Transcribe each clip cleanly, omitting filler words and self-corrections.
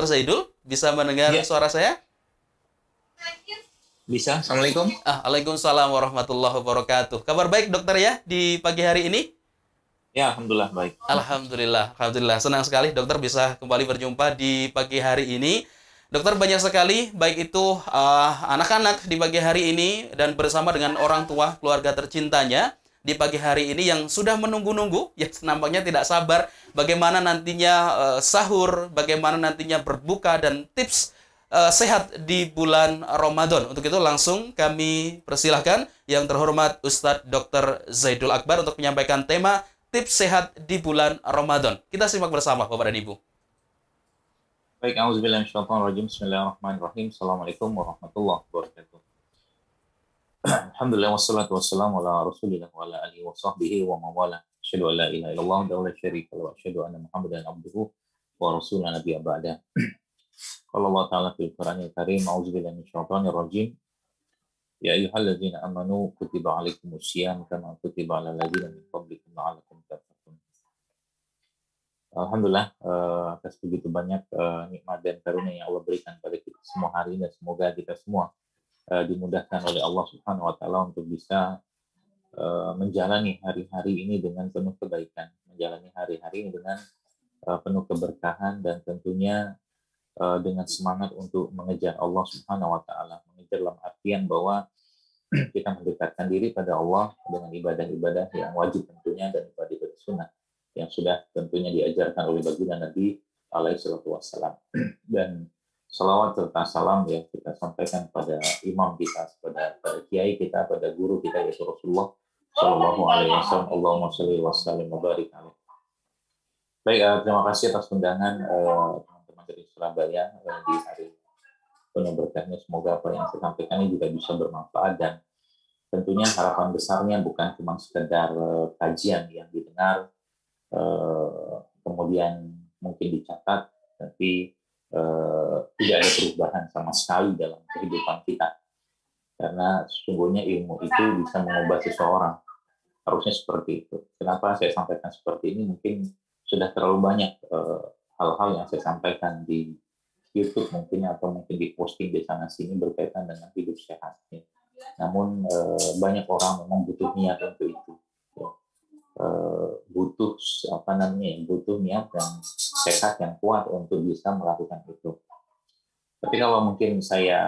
Dr. Zaidul, bisa mendengar Iya, suara saya? bisa. Assalamualaikum. Waalaikumsalam warahmatullahi wabarakatuh. Kabar baik dokter ya di pagi hari ini? Ya, alhamdulillah baik. Alhamdulillah, alhamdulillah. Senang sekali dokter bisa kembali berjumpa di pagi hari ini. Dokter banyak sekali, baik itu anak-anak di pagi hari ini dan bersama dengan orang tua keluarga tercintanya di pagi hari ini yang sudah menunggu-nunggu, ya nampaknya tidak sabar bagaimana nantinya sahur, bagaimana nantinya berbuka dan tips sehat di bulan Ramadan. Untuk itu langsung kami persilahkan yang terhormat Ustadz Dr. Zaidul Akbar untuk menyampaikan tema tips sehat di bulan Ramadan. Kita simak bersama Bapak dan Ibu. Baik, auzubillahi minasyaitonir rajim. Bismillahirrahmanirrahim. Assalamualaikum warahmatullahi wabarakatuh. Alhamdulillah wassalatu wassalamu ala Rasulillah wa ala alihi wa sahbihi wa mawala. Asyhadu an la ilaha illallah wa la syarika lahu wa asyhadu anna Muhammadan abduhu wa rasulun nabiyya ba'da. Qala Allah Ta'ala fil Qur'anil Karim, auzubillahi minasyaitonir rajim. Ya ayyuhalladzina amanu kutiba alaikumus syiyam kama kutiba alal ladzina min qablikum la'allakum tattaqun. Alhamdulillah atas begitu banyak nikmat dan karunia yang Allah berikan pada kita semua hari ini, dan semoga kita semua dimudahkan oleh Allah Subhanahu wa taala untuk bisa menjalani hari-hari ini dengan penuh kebaikan, menjalani hari-hari ini dengan penuh keberkahan, dan tentunya dengan semangat untuk mengejar Allah Subhanahu wa taala, mengejar dalam artian bahwa kita mendekatkan diri pada Allah dengan ibadah-ibadah yang wajib tentunya dan ibadah-ibadah sunnah yang sudah tentunya diajarkan oleh baginda Nabi alaihi salatu wassalam. Dan salawat serta salam ya kita sampaikan pada imam kita, pada kiai kita, pada guru kita yaitu Rasulullah sallallahu alaihi wasallam. Allahumma shalli wa sallim wa barik alaihi. Baik, terima kasih atas undangan teman-teman dari Surabaya di hari penuh berkahnya. Semoga apa yang saya sampaikan ini juga bisa bermanfaat, dan tentunya harapan besarnya bukan cuma sekedar kajian yang didengar kemudian mungkin dicatat, tapi tidak ada perubahan sama sekali dalam kehidupan kita. Karena sesungguhnya ilmu itu bisa mengubah seseorang. Harusnya seperti itu. Kenapa saya sampaikan seperti ini? Mungkin sudah terlalu banyak hal-hal yang saya sampaikan di YouTube mungkin, atau mungkin di posting di sana sini berkaitan dengan hidup sehat. Ya. Namun banyak orang memang butuh niat untuk itu. Ya. Butuh butuh niat dan tekad yang kuat untuk bisa melakukan itu. Tapi kalau mungkin saya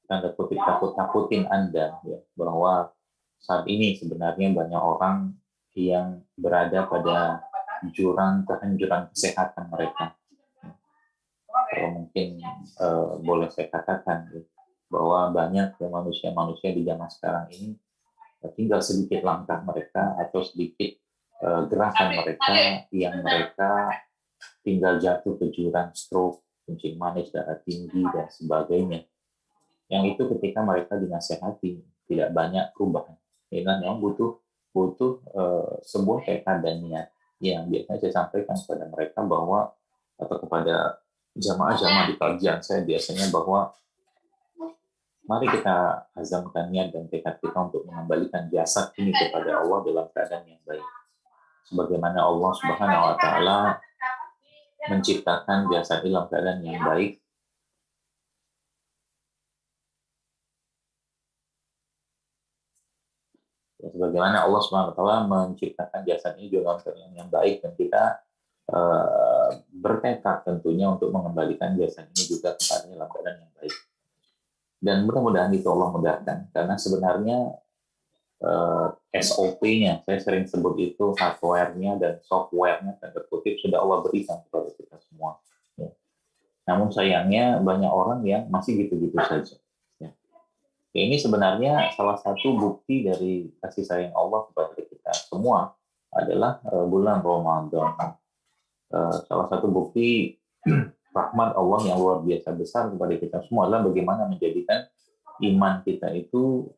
tanda kutip takut-takutin Anda ya, bahwa saat ini sebenarnya banyak orang yang berada pada jurang kehancuran kesehatan mereka. Kalau mungkin boleh saya katakan ya, bahwa banyak manusia-manusia di zaman sekarang ini tinggal sedikit langkah mereka atau sedikit gerakan mereka yang mereka tinggal jatuh ke jurang stroke, kencing manis, darah tinggi, dan sebagainya. Yang itu ketika mereka dinasehati tidak banyak perubahan. Ini memang butuh sebuah tekad dan niat yang biasanya saya sampaikan kepada mereka bahwa, atau kepada jamaah-jamaah di kajian saya biasanya, bahwa mari kita azamkan niat dan tekad kita untuk mengembalikan jasad ini kepada Allah dalam keadaan yang baik. Sebagaimana Allah Subhanahu wa taala menciptakan jasad dalam keadaan yang baik. Ya, sebagaimana Allah Subhanahu wa taala menciptakan jasad ini dalam keadaan yang baik, dan kita bertekad tentunya untuk mengembalikan jasad ini juga kepada dalam keadaan yang baik. Dan mudah-mudahan itu Allah mudahkan, karena sebenarnya SOP-nya, saya sering sebut itu hardware-nya dan software-nya, tanda kutip, sudah Allah berikan kepada kita semua. Ya. Namun sayangnya banyak orang yang masih gitu-gitu saja. Ya. Ini sebenarnya salah satu bukti dari kasih sayang Allah kepada kita semua adalah bulan Ramadan. Salah satu bukti rahmat Allah yang luar biasa besar kepada kita semua adalah bagaimana menjadikan iman kita itu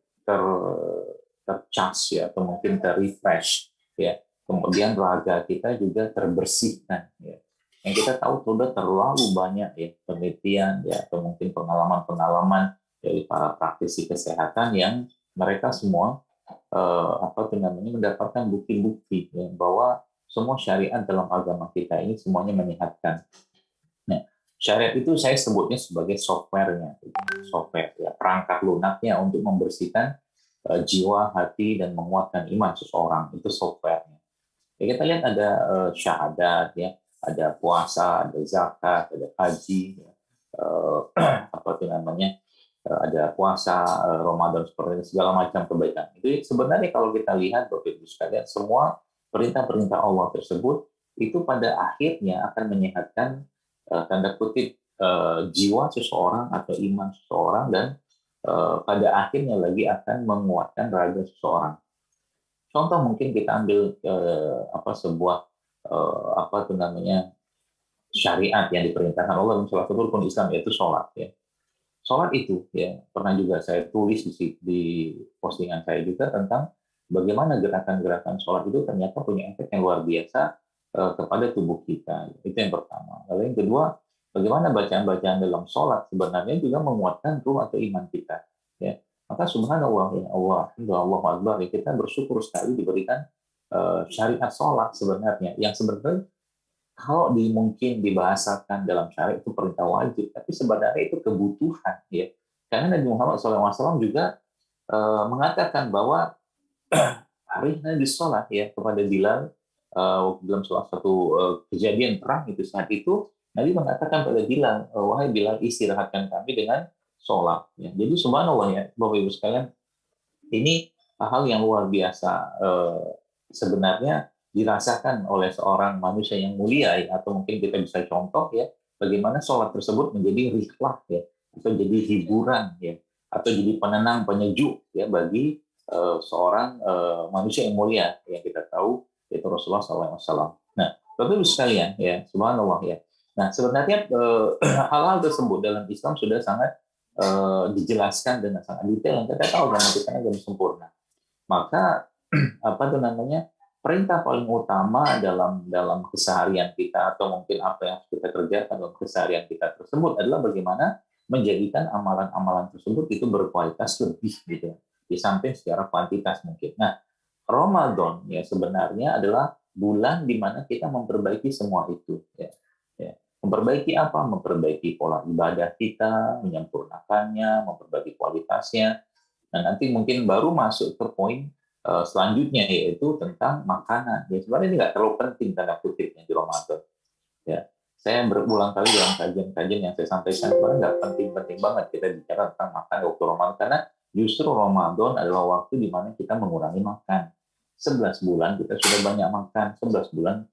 tercharge ya, atau mungkin terrefresh ya. Kemudian raga kita juga terbersihkan ya. Yang kita tahu sudah terlalu banyak ya penelitian ya, atau mungkin pengalaman-pengalaman dari para praktisi kesehatan yang mereka semua mendapatkan bukti-bukti ya, bahwa semua syariat dalam agama kita ini semuanya menyehatkan. Nah, Syariat itu saya sebutnya sebagai softwarenya, software ya, perangkat lunaknya untuk membersihkan jiwa, hati, dan menguatkan iman seseorang, itu softwarenya. Ya, kita lihat ada syahadat, ya, ada puasa, ada zakat, ada haji, ya, apa itu namanya, ada puasa, Ramadan, seperti itu, segala macam kebaikan. Itu sebenarnya kalau kita lihat, Bapak Ibu sekalian, semua perintah-perintah Allah tersebut itu pada akhirnya akan menyehatkan tanda kutip jiwa seseorang atau iman seseorang, dan pada akhirnya lagi akan menguatkan raga seseorang. Contoh mungkin kita ambil sebuah apa itu namanya syariat yang diperintahkan Allah dalam salah satu rukun Islam, yaitu sholat. Ya. Sholat itu ya pernah juga saya tulis di postingan saya juga tentang bagaimana gerakan-gerakan sholat itu ternyata punya efek yang luar biasa kepada tubuh kita. Itu yang pertama. Lalu yang kedua, bagaimana bacaan-bacaan dalam sholat sebenarnya juga menguatkan ruh atau iman kita. Ya. Maka subhanallah, ya Allah Akbar, ya, kita bersyukur sekali diberikan syariat sholat sebenarnya, yang sebenarnya kalau mungkin dibahasakan dalam syariat itu perintah wajib, tapi sebenarnya itu kebutuhan, ya. Karena Nabi Muhammad SAW juga mengatakan bahwa hari Nabi sholat ya kepada Bilal dalam salah satu kejadian perang itu, saat itu Nabi mengatakan pada Bilal, wahai Bilal, istirahatkan kami dengan sholat. Ya. Jadi subhanallah ya, Bapak Ibu sekalian, ini hal yang luar biasa sebenarnya dirasakan oleh seorang manusia yang mulia, ya, atau mungkin kita bisa contoh ya bagaimana sholat tersebut menjadi rihlah ya, atau jadi hiburan ya, atau jadi penenang, penyejuk ya bagi seorang manusia yang mulia yang kita tahu yaitu Rasulullah SAW. Nah, Bapak Ibu sekalian ya, subhanallah ya. Nah, sebenarnya hal-hal tersebut dalam Islam sudah sangat dijelaskan dengan sangat detail, yang kita tahu karena kita belum sempurna. Maka apa itu namanya, perintah paling utama dalam keseharian kita, atau mungkin apa yang kita kerjakan dalam keseharian kita tersebut adalah bagaimana menjadikan amalan-amalan tersebut itu berkualitas lebih gitu, di samping secara kuantitas mungkin. Nah, Ramadan ya sebenarnya adalah bulan di mana kita memperbaiki semua itu ya. Ya. Memperbaiki apa? Memperbaiki pola ibadah kita, menyempurnakannya, memperbaiki kualitasnya. Dan nanti mungkin baru masuk ke poin selanjutnya, yaitu tentang makanan. Ya, sebenarnya ini nggak terlalu penting tanda kutipnya di Ramadan. Ya, saya berulang kali dalam kajian-kajian yang saya sampaikan, sebenarnya nggak penting-penting banget kita bicara tentang makan waktu Ramadan, karena justru Ramadan adalah waktu di mana kita mengurangi makan. 11 bulan kita sudah banyak makan, 11 bulan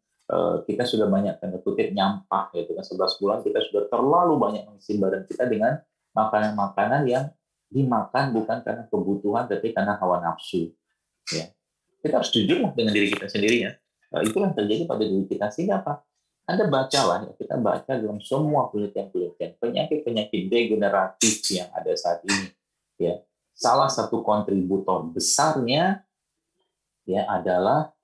kita sudah banyak tanda kutip nyampah, gitu kan. 11 bulan kita sudah terlalu banyak mengisi badan kita dengan makanan-makanan yang dimakan bukan karena kebutuhan, tapi karena hawa nafsu. Ya. Kita harus jujur dengan diri kita sendiri ya. Itulah yang terjadi pada diri kita. Sehingga apa? Anda bacalah, ya, kita baca dalam semua penelitian-penelitian penyakit-penyakit degeneratif yang ada saat ini. Ya, salah satu kontributor besarnya ya adalah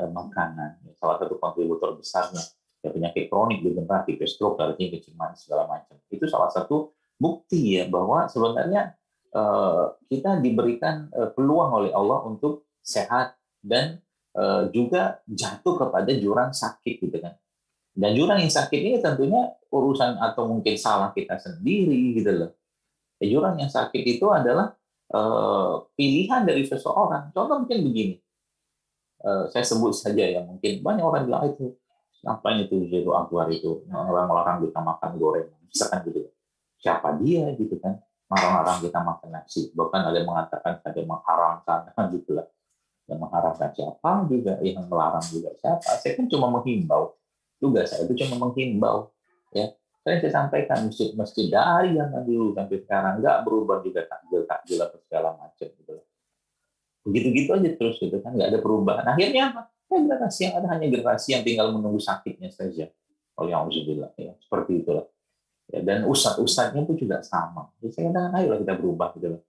makanan. Salah satu kontributor besarnya ya, penyakit kronik degeneratif, stroke, artinya kencing manis segala macam. Itu salah satu bukti ya bahwa sebenarnya kita diberikan peluang oleh Allah untuk sehat dan juga jatuh kepada jurang sakit gitu kan. Dan jurang yang sakit ini tentunya urusan atau mungkin salah kita sendiri gitu loh. Jurang yang sakit itu adalah pilihan dari seseorang. Contoh mungkin begini, saya sebut saja ya, mungkin banyak orang bilang itu ngapain itu Zero Akbar itu orang-orang kita makan goreng, misalkan gitu. Siapa dia gitu kan? Melarang kita makan nasi, bahkan ada yang mengatakan ada mengharamkan gitu lah. Yang mengharamkan siapa juga, yang melarang juga siapa. Saya kan cuma menghimbau, tugas saya itu cuma menghimbau ya. Saya sampaikan meski dari yang dulu sampai sekarang nggak berubah juga, takjil atau segala macam gitu. Begitu-gitu aja terus gitu kan, nggak ada perubahan. Akhirnya apa? Ya, generasi yang ada hanya generasi yang tinggal menunggu sakitnya saja. Oleh Allah ya, seperti itulah. Ya, dan ustadz-ustadznya itu juga sama. Jadi saya katakan, ayolah kita berubah gitu loh.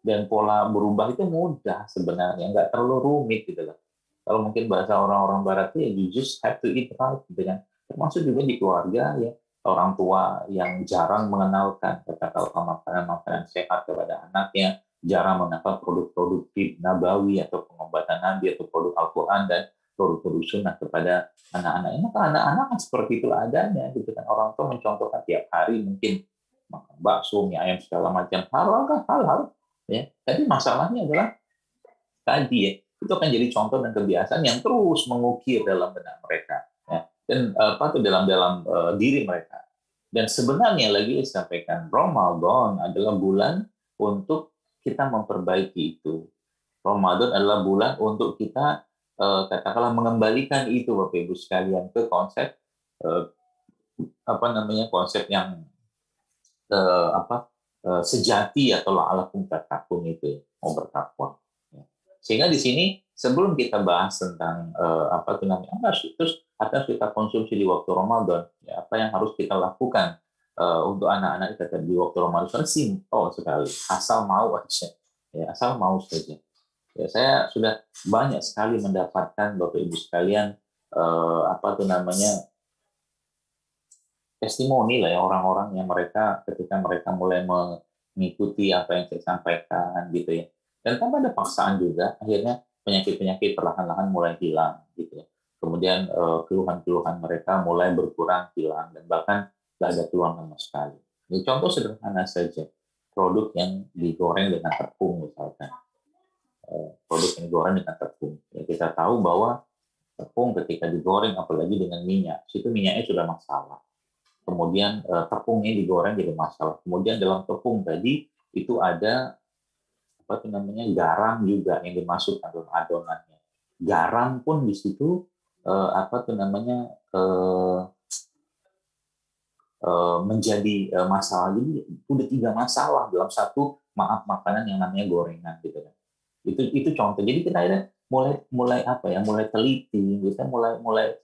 Dan pola berubah itu mudah sebenarnya, nggak terlalu rumit gitu loh. Kalau mungkin bahasa orang-orang barat itu ya, you just have to eat right gitu kan. Termasuk juga di keluarga ya, orang tua yang jarang mengenalkan kata-kata makanan-makanan sehat kepada anaknya, jarang mengenalkan produk-produk nabawi atau pengobatan nabi atau produk Al-Quran, dan guru-guru sunnah kepada anak-anak. Maka anak-anak kan seperti itu adanya, gitu kan. Orang tua mencontohkan tiap hari mungkin makan bakso, mie ayam segala macam, hal ya. Tapi masalahnya adalah tadi ya, itu akan jadi contoh dan kebiasaan yang terus mengukir dalam benak mereka, ya. Dan dalam diri mereka. Dan sebenarnya lagi disampaikan, Ramadan adalah bulan untuk kita memperbaiki itu. Ramadan adalah bulan untuk kita katakanlah mengembalikan itu, Bapak Ibu sekalian, ke konsep eh, konsep yang sejati atau la'alakum tattaqun itu, mau bertakwa. Sehingga di sini sebelum kita bahas tentang atas kita konsumsi di waktu Ramadan, ya, apa yang harus kita lakukan untuk anak-anak kita di waktu Ramadan, simpel sekali, asal mau aja, ya, asal mau saja. Ya, saya sudah banyak sekali mendapatkan Bapak Ibu sekalian testimoni lah ya, orang-orang yang ketika mereka mulai mengikuti apa yang saya sampaikan gitu ya. Dan tanpa ada paksaan juga, akhirnya penyakit-penyakit perlahan-lahan mulai hilang gitu ya. Kemudian keluhan-keluhan mereka mulai berkurang, hilang, dan bahkan tidak ada keluhan sama sekali. Ini contoh sederhana saja, produk yang digoreng dengan tepung misalkan. Produk yang digoreng dengan tepung. Ya, kita tahu bahwa tepung ketika digoreng, apalagi dengan minyak, itu minyaknya sudah masalah. Kemudian tepungnya digoreng jadi masalah. Kemudian dalam tepung tadi itu ada garam juga yang dimasukkan dalam adonannya. Garam pun di situ menjadi masalah. Jadi udah 3 masalah dalam satu makanan yang namanya gorengan gitu kan. Itu contoh. Jadi kita akhirnya mulai teliti, kita mulai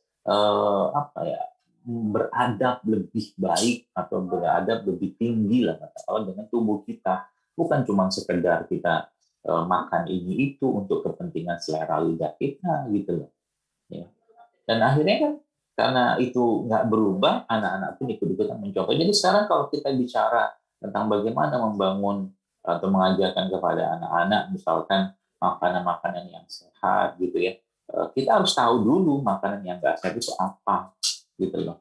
beradab lebih baik atau beradab lebih tinggi lah katakanlah dengan tubuh kita, bukan cuma sekedar kita makan ini itu untuk kepentingan selera lidah kita gitu loh ya. Dan akhirnya kan karena itu nggak berubah, anak-anak pun ikut-ikutan mencontoh. Jadi sekarang kalau kita bicara tentang bagaimana membangun atau mengajarkan kepada anak-anak misalkan makanan-makanan yang sehat gitu ya, kita harus tahu dulu makanan yang nggak sehat itu apa gitu loh,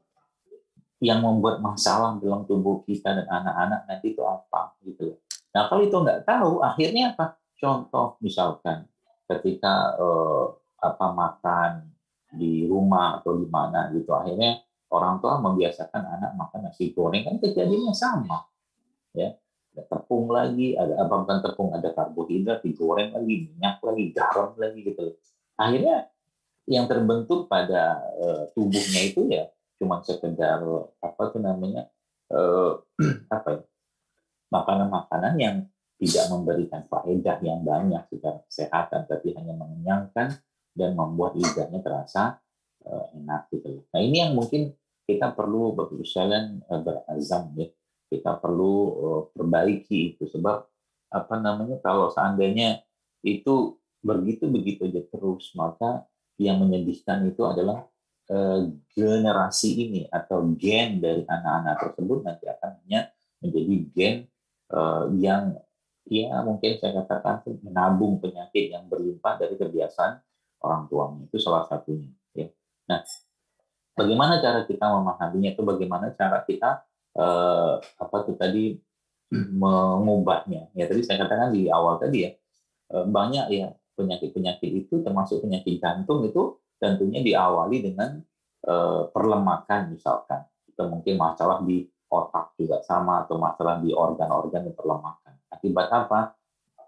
yang membuat masalah dalam tubuh kita dan anak-anak nanti itu apa gitu loh. Nah kalau itu nggak tahu, akhirnya apa? Contoh misalkan ketika makan di rumah atau di mana gitu, akhirnya orang tua membiasakan anak makan nasi goreng, kan kejadiannya sama ya. Ada tepung lagi, bukan tepung, ada karbohidrat digoreng lagi, minyak lagi, garam lagi gitu. Akhirnya yang terbentuk pada tubuhnya itu ya cuma sekedar makanan-makanan yang tidak memberikan faedah yang banyak secara kesehatan, tapi hanya mengenyangkan dan membuat lidahnya terasa enak gitu. Nah ini yang mungkin kita perlu berusaha berazam ya, kita perlu perbaiki itu, sebab kalau seandainya itu begitu aja terus, maka yang menyedihkan itu adalah generasi ini atau gen dari anak-anak tersebut nanti akan hanya menjadi gen yang ya mungkin saya katakan menabung penyakit yang berlimpah dari kebiasaan orang tuanya. Itu salah satunya ya. Nah, bagaimana cara kita memahaminya, itu bagaimana cara kita mengubahnya. Ya tadi saya katakan di awal tadi ya, banyak ya penyakit-penyakit itu, termasuk penyakit jantung itu tentunya diawali dengan perlemakan misalkan. Itu mungkin masalah di otak juga sama, atau masalah di organ-organ yang terlemakan. Akibat apa?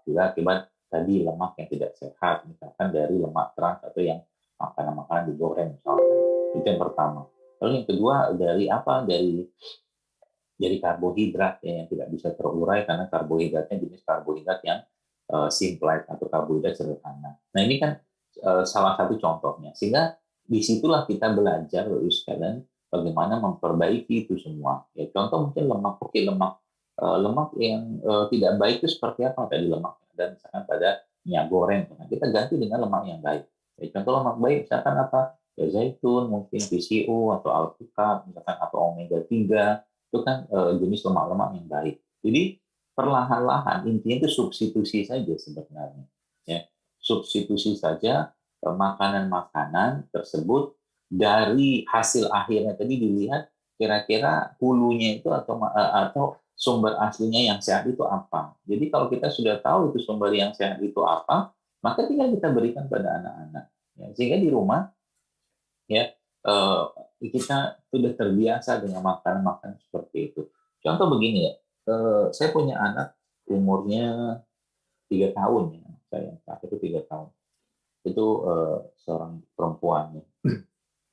Akibat tadi lemak yang tidak sehat, misalkan dari lemak trans atau yang makanan-makanan digoreng misalkan. Itu yang pertama. Lalu yang kedua dari karbohidrat ya, yang tidak bisa terurai karena karbohidratnya jenis karbohidrat yang simple atau karbohidrat sederhana. Nah ini kan salah satu contohnya. Sehingga disitulah kita belajar sekalian bagaimana memperbaiki itu semua. Ya, contoh mungkin lemak, lemak yang tidak baik itu seperti apa tadi lemak, dan misalkan pada minyak goreng, nah, kita ganti dengan lemak yang baik. Ya, contoh lemak baik misalkan apa? Ya zaitun, mungkin PCO atau alpukat, misalkan atau omega 3, itu kan jenis lemak-lemak yang baik. Jadi perlahan-lahan intinya itu substitusi saja sebenarnya. Ya, substitusi saja makanan-makanan tersebut dari hasil akhirnya tadi dilihat kira-kira hulunya itu atau sumber aslinya yang sehat itu apa. Jadi kalau kita sudah tahu itu sumber yang sehat itu apa, maka tinggal kita berikan pada anak-anak. Ya, sehingga di rumah ya kita sudah terbiasa dengan makanan-makanan seperti itu. Contoh begini ya, saya punya anak umurnya 3 tahun ya, saya itu 3 tahun. Itu seorang perempuan ya.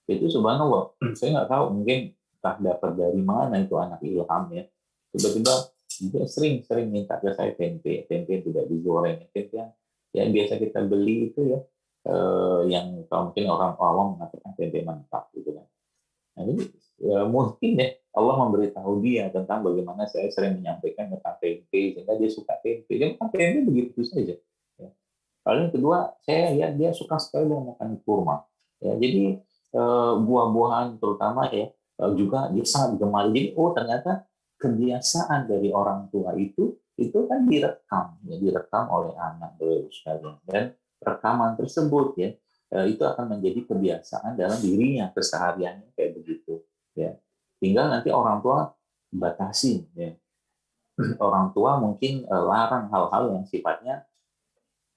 Itu subhanallah, saya nggak tahu mungkin entah dapat dari mana itu anak ilham ya. Tiba-tiba dia sering minta ke saya tempe yang tidak digoreng, tempe yang biasa kita beli itu ya, yang kalau mungkin orang awam mengatakan tempe mentah gitu kan. Nah, jadi mungkin ya Allah memberitahu dia tentang bagaimana saya sering menyampaikan tentang tempe sehingga dia suka tempe. Dia makan tempe begitu saja. Ya. Lalu yang kedua, saya lihat dia suka sekali dengan makan kurma. Ya, jadi buah-buahan terutama ya juga dia sangat gemar. Jadi ternyata kebiasaan dari orang tua itu kan direkam oleh anak sekalian, dan rekaman tersebut ya itu akan menjadi kebiasaan dalam dirinya kesehariannya kayak begitu ya. Tinggal nanti orang tua batasi ya. Orang tua mungkin larang hal-hal yang sifatnya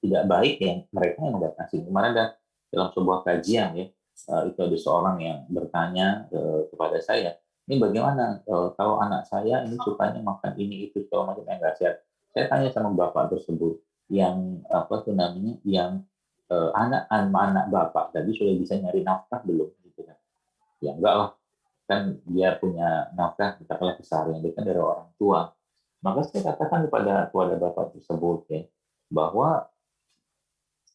tidak baik yang mereka yang membatasi. Kemarin ada dalam sebuah kajian ya, itu ada seorang yang bertanya kepada saya, ini bagaimana kalau anak saya ini sukanya makan ini itu segala macam yang nggak sehat. Saya tanya sama bapak tersebut yang apa tuh namanya, yang anak bapak tadi sudah bisa nyari nafkah belum gitu kan? Ya enggak lah, kan dia punya nafkah katakanlah keseharian dia kan dari orang tua. Maka saya katakan kepada bapak tersebut ya, bahwa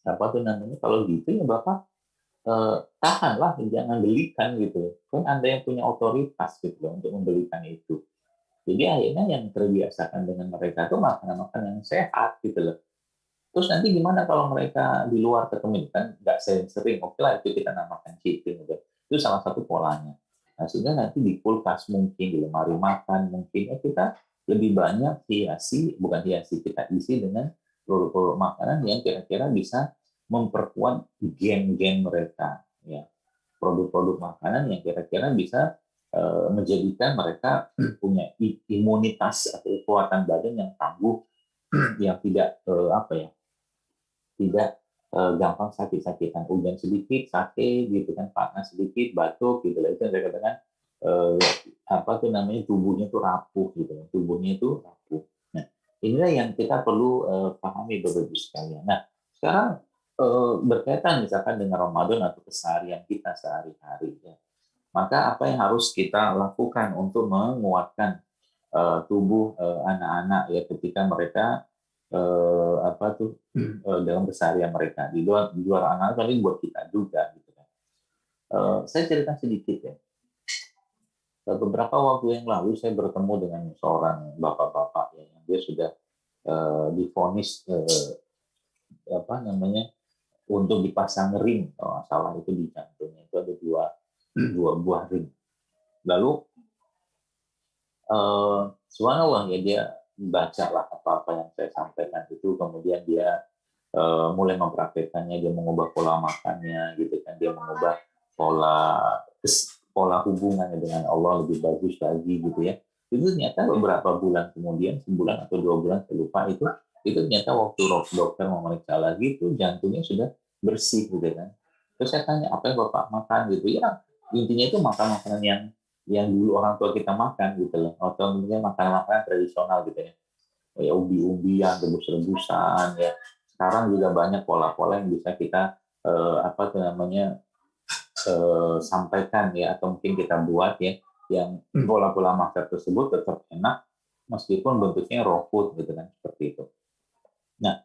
apa tuh namanya, kalau gitu ya bapak tahanlah, jangan belikan gitu kan, anda yang punya otoritas gitu loh untuk membelikan itu. Jadi akhirnya yang terbiasakan dengan mereka tuh makanan-makanan yang sehat gitu loh. Terus nanti gimana kalau mereka di luar ketemu kan nggak sering-sering, oke lah itu kita namakan cheating gitu. Itu salah satu polanya. Nah, sehingga nanti di kulkas mungkin di lemari makan mungkin ya kita lebih banyak kita isi dengan produk-produk makanan yang kira-kira bisa memperkuat gen-gen mereka ya, produk-produk makanan yang kira-kira bisa menjadikan mereka punya imunitas atau kekuatan badan yang tangguh, yang tidak apa ya, tidak gampang sakit-sakitan, hujan sedikit sakit gitu kan, panas sedikit batuk gitu lah, itu yang saya katakan eh, apa tuh namanya, tubuhnya tuh rapuh gitu, tubuhnya itu rapuh. Nah, inilah yang kita perlu pahami Bapak Ibu sekalian. Nah, sekarang berkaitan misalkan dengan Ramadan atau keseharian kita sehari-hari ya. Maka apa yang harus kita lakukan untuk menguatkan tubuh anak-anak ya ketika mereka apa tuh dalam keseharian mereka di luar anak-anak, tapi buat kita juga gitu kan. Saya cerita sedikit ya. Beberapa waktu yang lalu saya bertemu dengan seorang bapak-bapak ya, yang dia sudah divonis apa namanya, untuk dipasang ring kalau nggak salah itu di jantungnya itu ada dua buah ring. Lalu subhanallah ya, dia baca lah apa-apa yang saya sampaikan itu, kemudian dia mulai mempraktekannya, dia mengubah pola makannya gitu kan, dia mengubah pola pola hubungannya dengan Allah lebih bagus lagi gitu ya. Itu ternyata beberapa bulan kemudian, sebulan atau 2 bulan saya lupa, itu ternyata waktu dokter memeriksa lagi itu jantungnya sudah bersih gitu kan. Terus saya tanya, apa yang bapak makan gitu ya, intinya itu makan makanan yang dulu orang tua kita makan gitu loh, atau mungkin makanan-makanan tradisional gitu ya, kayak umbi-umbian, rebus-rebusan ya. Sekarang juga banyak pola-pola yang bisa kita apa tuh namanya sampaikan ya, atau mungkin kita buat ya, yang pola-pola makan tersebut tetap enak meskipun bentuknya raw food gitu kan, seperti itu. Nah,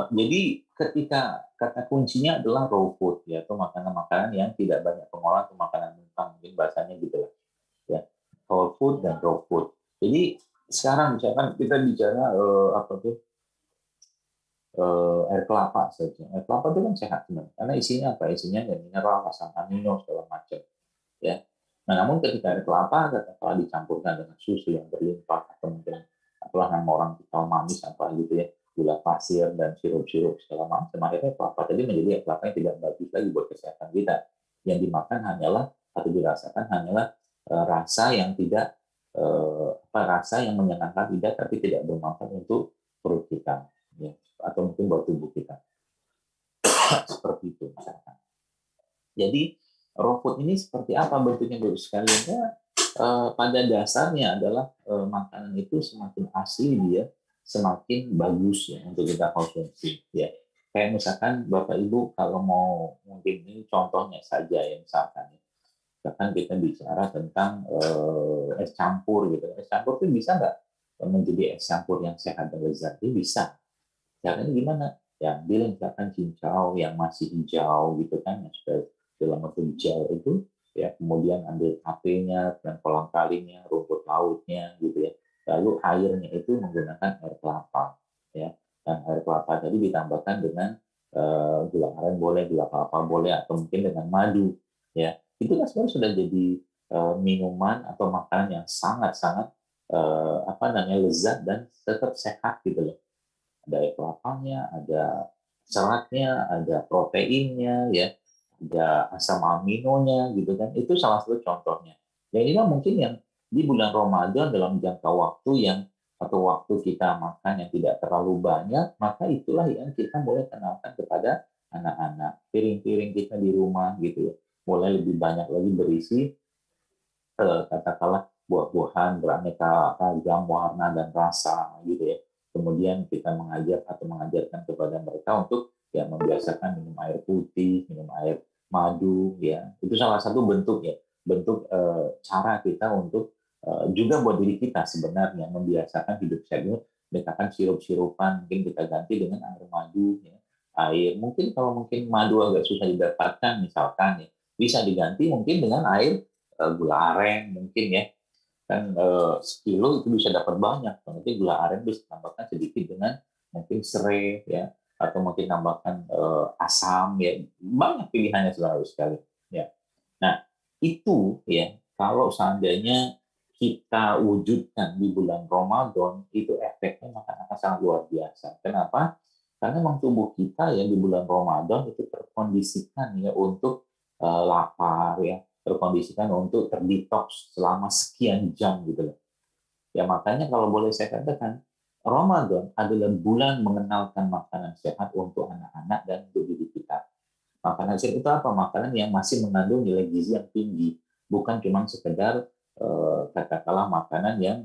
jadi ketika kata kuncinya adalah raw food ya, atau makanan-makanan yang tidak banyak pengolahan atau makanan mentah, mungkin bahasanya gitu lah ya, whole food dan raw food. Jadi sekarang misalkan kita bicara apa tuh air kelapa saja. Air kelapa itu kan sehat sebenarnya, karena isinya apa? Isinya ya mineral, asam amino segala macam. Ya. Nah, namun ketika air kelapa katakanlah dicampurkan dengan susu yang berlimpah, atau mungkin apalah nama orang tahu manis apa gitu ya, gula pasir dan sirup-sirup segala macam, akhirnya kelapa tadi menjadi kelapa yang tidak bagus lagi buat kesehatan kita. Yang dimakan hanyalah atau dirasakan hanyalah rasa yang tidak rasa yang menyenangkan lidah tapi tidak bermanfaat untuk perut kita, ya, atau mungkin buat tubuh kita. Seperti itu misalkan. Jadi raw food ini seperti apa bentuknya Bapak sekalian? Ya, pada dasarnya adalah makanan itu semakin asli dia semakin bagus ya untuk kita konsumsi ya. Kayak misalkan Bapak Ibu kalau mau, mungkin ini contohnya saja ya, misalkan kita bicara tentang es campur gitu. Es campur itu bisa nggak menjadi es campur yang sehat dan lezat? Itu bisa. Caranya gimana? Ya, ambil misalkan cincau yang masih hijau gitu kan, yang sudah dalam bentuk gel itu, ya, kemudian ambil tapenya dan kolang kalinya, rumput lautnya gitu ya. Lalu airnya itu menggunakan air kelapa, ya. Dan air kelapa tadi ditambahkan dengan gula aren boleh, gula kelapa boleh, atau mungkin dengan madu, ya. Itu kan sebenarnya sudah jadi minuman atau makanan yang sangat-sangat lezat dan tetap sehat gitu loh. Ada air kelapanya, ada seratnya, ada proteinnya, ya, ada asam aminonya, gitu kan. Itu salah satu contohnya. Ya inilah mungkin yang di bulan Ramadan dalam jangka waktu yang atau waktu kita makan yang tidak terlalu banyak, maka itulah yang kita boleh kenalkan kepada anak-anak. Piring-piring kita di rumah gitu ya, mulai lebih banyak lagi berisi katakanlah buah-buahan beraneka ragam warna dan rasa gitu ya. Kemudian kita mengajak atau mengajarkan kepada mereka untuk ya membiasakan minum air putih, minum air madu ya. Itu salah satu bentuk ya, bentuk cara kita untuk juga buat diri kita sebenarnya membiasakan hidup sehat itu. Misalkan sirup-sirupan mungkin kita ganti dengan air madu ya. Air mungkin kalau mungkin madu agak susah didapatkan misalkan ya, bisa diganti mungkin dengan air gula aren mungkin ya, kan sekilo itu bisa dapat banyak. Nanti gula aren bisa tambahkan sedikit dengan mungkin serai ya, atau mungkin tambahkan asam ya, banyak pilihannya selalu sekali ya. Nah itu ya, kalau seandainya kita wujudkan di bulan Ramadan, itu efeknya akan sangat luar biasa. Kenapa? Karena memang tubuh kita ya di bulan Ramadan itu terkondisikan ya untuk lapar ya, terkondisikan untuk terdetoks selama sekian jam gitu loh. Ya makanya kalau boleh saya katakan, Ramadan adalah bulan mengenalkan makanan sehat untuk anak-anak dan untuk diri kita. Makanan sehat itu apa? Makanan yang masih mengandung nilai gizi yang tinggi, bukan cuma sekedar katakanlah makanan yang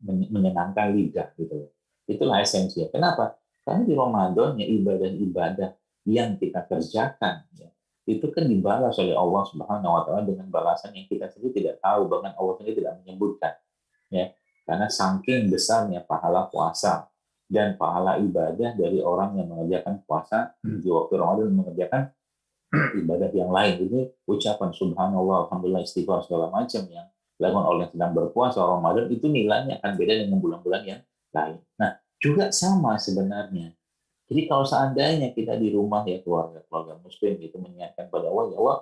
menyenangkan lidah gitu. Itulah esensinya. Kenapa? Karena di Ramadan ya ibadah-ibadah yang kita kerjakan ya, itu kan dibalas oleh Allah Subhanahu wa taala dengan balasan yang kita sendiri tidak tahu, bahkan Allah sendiri tidak menyebutkan ya. Karena saking besarnya pahala puasa dan pahala ibadah dari orang yang mengerjakan puasa di waktu Ramadan mengerjakan ibadah yang lain. Ini ucapan subhanallah, alhamdulillah, istighfar segala macam yang dilakukan oleh yang sedang berpuasa Ramadan itu nilainya akan beda dengan bulan-bulan yang lain. Nah, juga sama sebenarnya. Jadi kalau seandainya kita di rumah ya, keluarga muslim itu mengingatkan pada Allah, ya Allah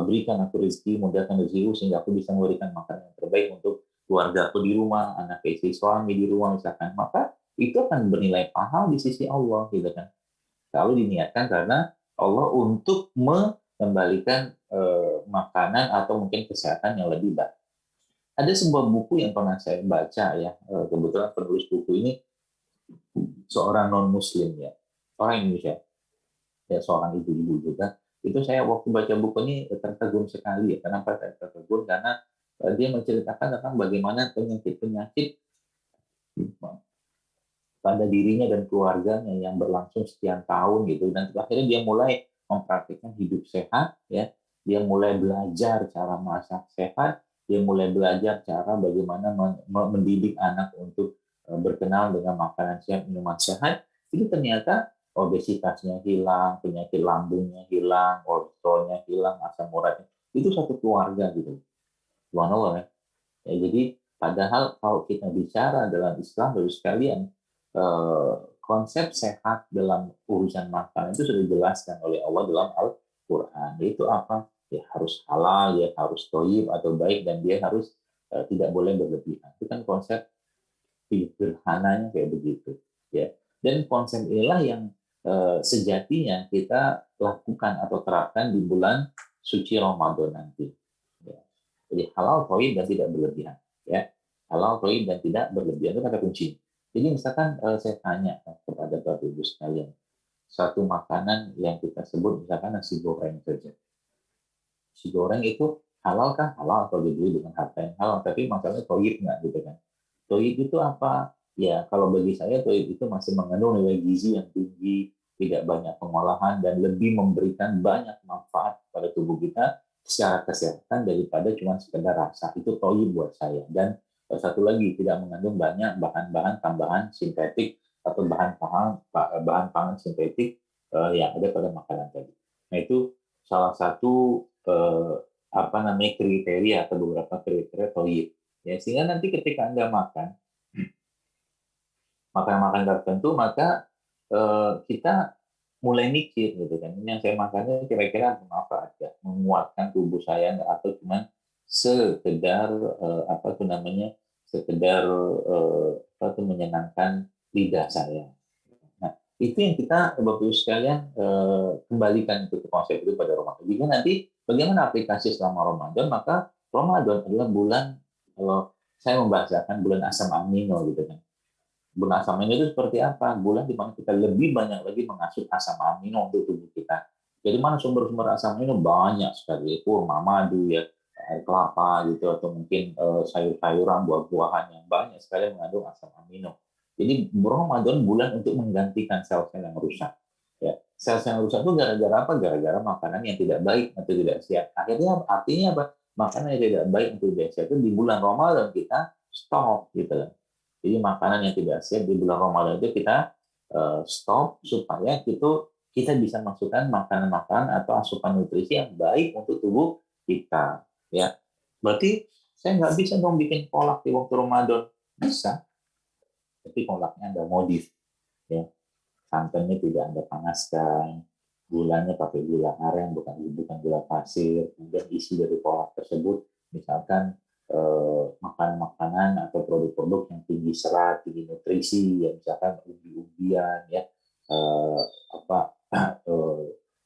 berikan aku rezeki, mudahkan rezekiku sehingga aku bisa memberikan makanan yang terbaik untuk keluarga aku di rumah, anak istri suami di rumah misalkan, maka itu akan bernilai pahala di sisi Allah gitu kan. Kalau diniatkan karena Allah untuk mengembalikan makanan atau mungkin kesehatan yang lebih baik. Ada sebuah buku yang pernah saya baca ya, kebetulan penulis buku ini seorang non Muslim ya, orang Indonesia, ya seorang ibu-ibu juga. Itu saya waktu baca buku ini tertegun sekali ya. Kenapa saya tertegun? Karena dia menceritakan tentang bagaimana penyakit-penyakit pada dirinya dan keluarganya yang berlangsung sekian tahun gitu, dan akhirnya dia mulai mempraktikkan hidup sehat ya, dia mulai belajar cara masak sehat, dia mulai belajar cara bagaimana mendidik anak untuk berkenal dengan makanan sehat, minuman sehat. Itu ternyata obesitasnya hilang, penyakit lambungnya hilang, kolesterolnya hilang, asam uratnya, itu satu keluarga gitu. Subhanallah ya. Ya, jadi padahal kalau kita bicara dalam Islam, baru sekalian konsep sehat dalam urusan makanan itu sudah dijelaskan oleh Allah dalam Al-Quran. Yaitu apa? Ya harus halal, ya harus thayyib atau baik, dan dia harus tidak boleh berlebihan. Itu kan konsep sederhananya kayak begitu. ya. Dan konsep inilah yang sejatinya kita lakukan atau terapkan di bulan suci Ramadan nanti. Ya. Jadi halal, thayyib, dan tidak berlebihan. Ya, halal, thayyib, dan tidak berlebihan itu kata kunci. Jadi misalkan saya tanya kepada Bapak Ibu sekalian, satu makanan yang kita sebut misalkan nasi goreng saja. Nasi goreng itu halal kan? Halal kalau dibeli dengan harga yang halal, tapi masalahnya thayyib nggak gitu kan? Thayyib itu apa? Ya, kalau bagi saya thayyib itu masih mengandung nilai gizi yang tinggi, tidak banyak pengolahan, dan lebih memberikan banyak manfaat pada tubuh kita secara kesehatan daripada cuma sekedar rasa. Itu thayyib buat saya. Dan satu lagi, tidak mengandung banyak bahan-bahan tambahan sintetik atau bahan pangan sintetik yang ada pada makanan tadi. Nah, itu salah satu kriteria atau beberapa kriteria thayyib. Ya, sehingga nanti ketika Anda makan makanan tertentu, maka kita mulai mikir gitu kan, ini yang saya makannya kira-kira bermanfaat ya, menguatkan tubuh saya atau cuma sekedar menyenangkan lidah saya. Nah, itu yang kita Bapak Ibu sekalian kembalikan itu ke konsep itu pada Ramadan. Jadi nanti bagaimana aplikasi selama Ramadan, maka Ramadan adalah bulan, kalau saya membahasakan bulan asam amino gitu kan. Bulan asam amino itu seperti apa? Bulan di mana kita lebih banyak lagi mengasup asam amino untuk tubuh kita. Jadi mana sumber-sumber asam amino banyak sekali, kurma, madu ya, air kelapa gitu, atau mungkin sayur-sayuran, buah-buahan yang banyak sekali mengandung asam amino. Jadi Ramadan bulan untuk menggantikan sel-sel yang rusak. Ya, sel-sel yang rusak itu gara-gara apa? Gara-gara makanan yang tidak baik atau tidak sehat. Akhirnya artinya apa? Makanan yang tidak baik atau tidak sehat itu di bulan Ramadan kita stop gitu. Jadi makanan yang tidak sehat di bulan Ramadan itu kita stop supaya kita bisa masukkan makanan-makanan atau asupan nutrisi yang baik untuk tubuh kita. Ya, berarti saya nggak bisa dong bikin kolak di waktu Ramadan. Bisa, tapi kolaknya Anda modif. Ya, santannya tidak Anda panaskan, gulanya pakai gula aren bukan gula pasir. Kemudian isi dari kolak tersebut misalkan makanan-makanan atau produk-produk yang tinggi serat, tinggi nutrisi, ya misalkan umbi-umbian, ya eh, apa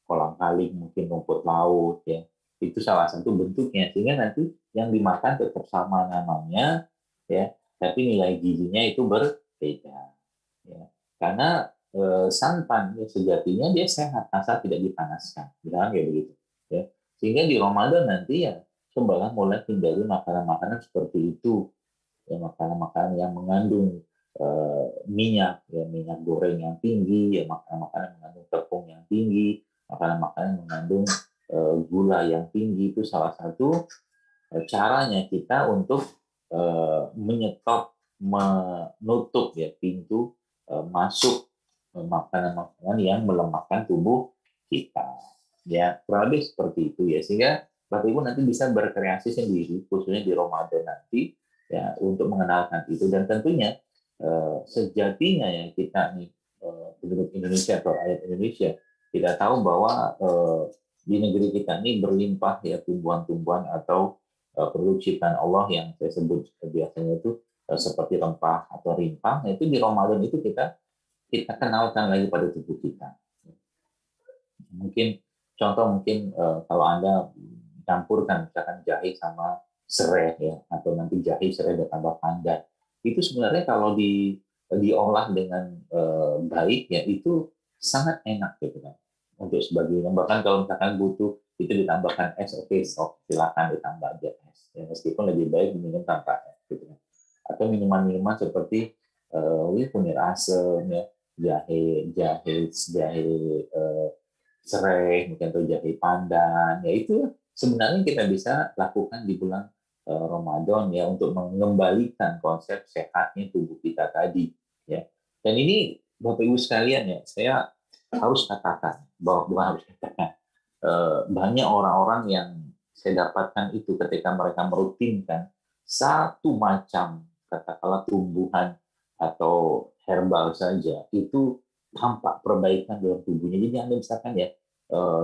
kolang-kaling, mungkin rumput laut, ya itu salah satu bentuknya, sehingga nanti yang dimakan tetap sama namanya, ya, tapi nilai gizinya itu berbeda, ya, karena santan ya, sejatinya dia sehat asal tidak dipanaskan, bilang kayak begitu, ya, sehingga di Ramadan nanti ya cobalah mulai hindari makanan-makanan seperti itu, ya, makanan-makanan yang mengandung minyak, ya, minyak goreng yang tinggi, ya, makanan-makanan mengandung tepung yang tinggi, makanan-makanan mengandung gula yang tinggi. Itu salah satu caranya kita untuk menyetop, menutup ya pintu masuk makanan-makanan yang melemahkan tubuh kita. Ya, kurang lebih seperti itu ya, sehingga Bapak Ibu nanti bisa berkreasi sendiri, khususnya di Ramadan nanti, ya, untuk mengenalkan itu. Dan tentunya sejatinya ya kita nih penduduk Indonesia atau rakyat Indonesia, kita tahu bahwa di negeri kita ini berlimpah ya tumbuhan-tumbuhan atau produk ciptaan Allah yang saya sebut biasanya itu seperti rempah atau rimpang. Itu di Ramadan itu kita kenalkan lagi pada tubuh kita. Mungkin kalau Anda campurkan misalkan jahe sama serai ya, atau nanti jahe serai dan tambah pandan, itu sebenarnya kalau diolah dengan baik ya itu sangat enak gitu kan, untuk sebagai, bahkan kalau misalkan butuh itu ditambahkan es, oke, silakan ditambah aja es ya, meskipun lebih baik diminum tanpa es gitu kan. Atau minuman-minuman seperti kunir asem ya, jahe serai, mungkin atau jahe pandan, ya itu sebenarnya kita bisa lakukan di bulan Ramadan ya, untuk mengembalikan konsep sehatnya tubuh kita tadi ya. Dan ini Bapak Ibu sekalian ya, saya harus katakan bahwa bukan harus katakan banyak orang-orang yang saya dapatkan itu ketika mereka merutinkan satu macam katakanlah tumbuhan atau herbal saja, itu tampak perbaikan dalam tubuhnya. Jadi Anda misalkan ya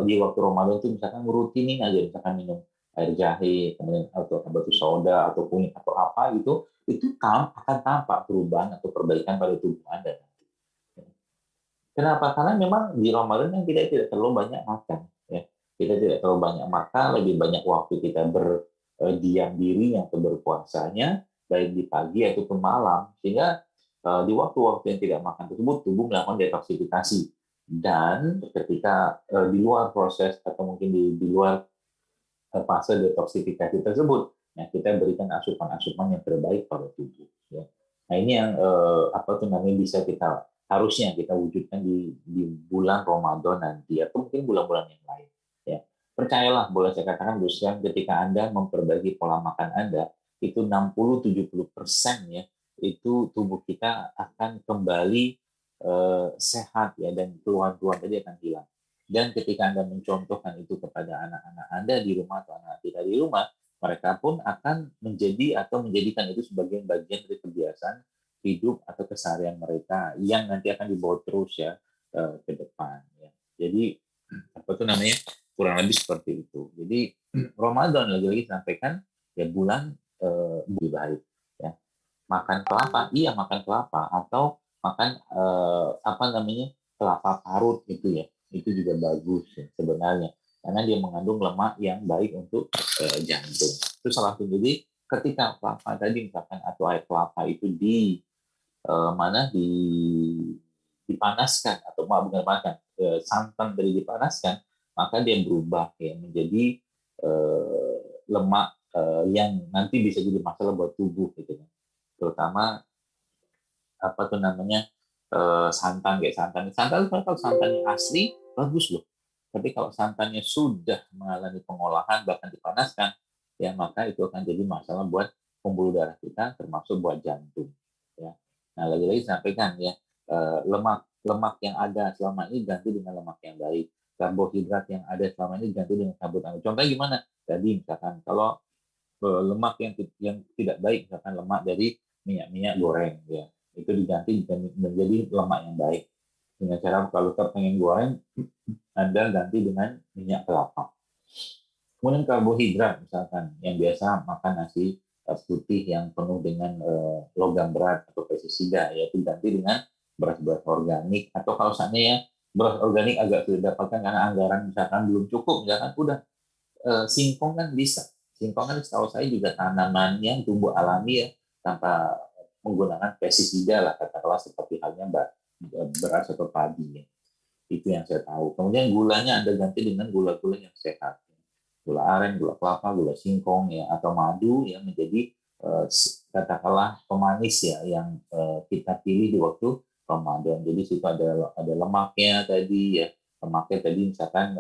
di waktu Ramadan itu misalkan rutinin aja, misalkan minum air jahe, kemudian atau batu soda atau kunyit atau apa gitu, itu akan tampak perubahan atau perbaikan pada tubuh Anda. Kenapa? Karena memang di Ramadan yang kita tidak terlalu banyak makan, ya. Kita tidak terlalu banyak makan, lebih banyak waktu kita berdiam diri atau berpuasanya, baik di pagi ataupun malam, sehingga di waktu-waktu yang tidak makan tersebut tubuh melakukan detoksifikasi. Dan ketika di luar proses atau mungkin di luar fase detoksifikasi tersebut, nah kita berikan asupan-asupan yang terbaik pada tubuh. Ya. Nah ini yang apa tuh namanya bisa kita harusnya kita wujudkan di bulan Ramadan nanti atau mungkin bulan-bulan yang lain. Ya. Percayalah, boleh saya katakan Gus, ketika Anda memperbaiki pola makan Anda, itu 60-70% ya, itu tubuh kita akan kembali sehat ya, dan keluhan-keluhan tadi akan hilang. Dan ketika Anda mencontohkan itu kepada anak-anak Anda di rumah atau anak kita di rumah, mereka pun akan menjadi atau menjadikan itu sebagai bagian dari kebiasaan hidup atau keseharian mereka yang nanti akan dibawa terus ya ke depan. Ya. Jadi apa itu namanya, kurang lebih seperti itu. Jadi Ramadan lagi-lagi sampaikan ya bulan lebih baik. Ya. Makan kelapa, iya makan kelapa, atau makan apa namanya, kelapa parut itu ya, itu juga bagus ya, sebenarnya karena dia mengandung lemak yang baik untuk jantung. Itu salah satu. Jadi ketika kelapa tadi misalkan atau air kelapa itu di mana dipanaskan atau bukan makan santan dari dipanaskan, maka dia berubah ya menjadi lemak yang nanti bisa jadi masalah buat tubuh gitu kan, terutama apa tuh namanya santan, kayak santan kalau santannya asli bagus loh, tapi kalau santannya sudah mengalami pengolahan bahkan dipanaskan ya, maka itu akan jadi masalah buat pembuluh darah kita termasuk buat jantung ya. Nah lagi-lagi sampaikan ya, lemak lemak yang ada selama ini ganti dengan lemak yang baik, karbohidrat yang ada selama ini ganti dengan karbohidrat. Contohnya gimana? Jadi misalkan kalau lemak yang tidak baik, misalkan lemak dari minyak-minyak goreng ya, itu diganti menjadi lemak yang baik dengan cara kalau kita pengen goreng, Anda ganti dengan minyak kelapa. Kemudian karbohidrat misalkan yang biasa makan nasi putih yang penuh dengan logam berat atau pestisida, yaitu ganti dengan beras-beras organik, atau kalau seandainya beras organik agak sulit dapatkan karena anggaran misalkan belum cukup, misalkan udah singkong kan bisa. Singkong kan setahu saya juga tanaman yang tumbuh alami ya, tanpa menggunakan pestisida lah, katakanlah seperti halnya beras atau padi ya. Itu yang saya tahu. Kemudian gulanya Anda ganti dengan gula-gula yang sehat. Gula aren, gula kelapa, gula singkong ya, atau madu yang menjadi katakanlah pemanis ya yang kita pilih di waktu Ramadan. Jadi situ ada lemaknya tadi ya. Lemaknya tadi misalkan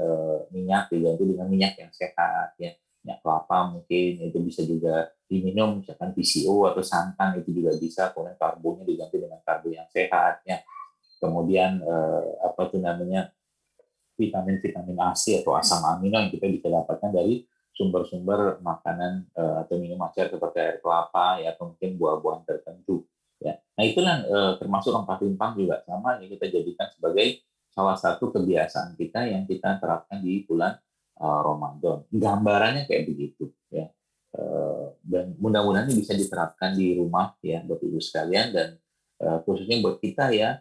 minyak diganti dengan minyak yang sehat ya. Minyak kelapa mungkin itu bisa juga diminum, misalkan PCO atau santan itu juga bisa. Kemudian karbonya diganti dengan karbo yang sehat ya. Kemudian apa tuh namanya, vitamin-vitamin AC atau asam amino yang kita bisa dapatkan dari sumber-sumber makanan atau minuman sehat seperti air kelapa ya, atau mungkin buah-buahan tertentu ya. Nah itulah termasuk rempah rimpang juga sama yang kita jadikan sebagai salah satu kebiasaan kita yang kita terapkan di bulan Ramadan. Gambarannya kayak begitu ya. Dan mudah-mudahan ini bisa diterapkan di rumah ya Bapak Ibu sekalian, dan khususnya buat kita ya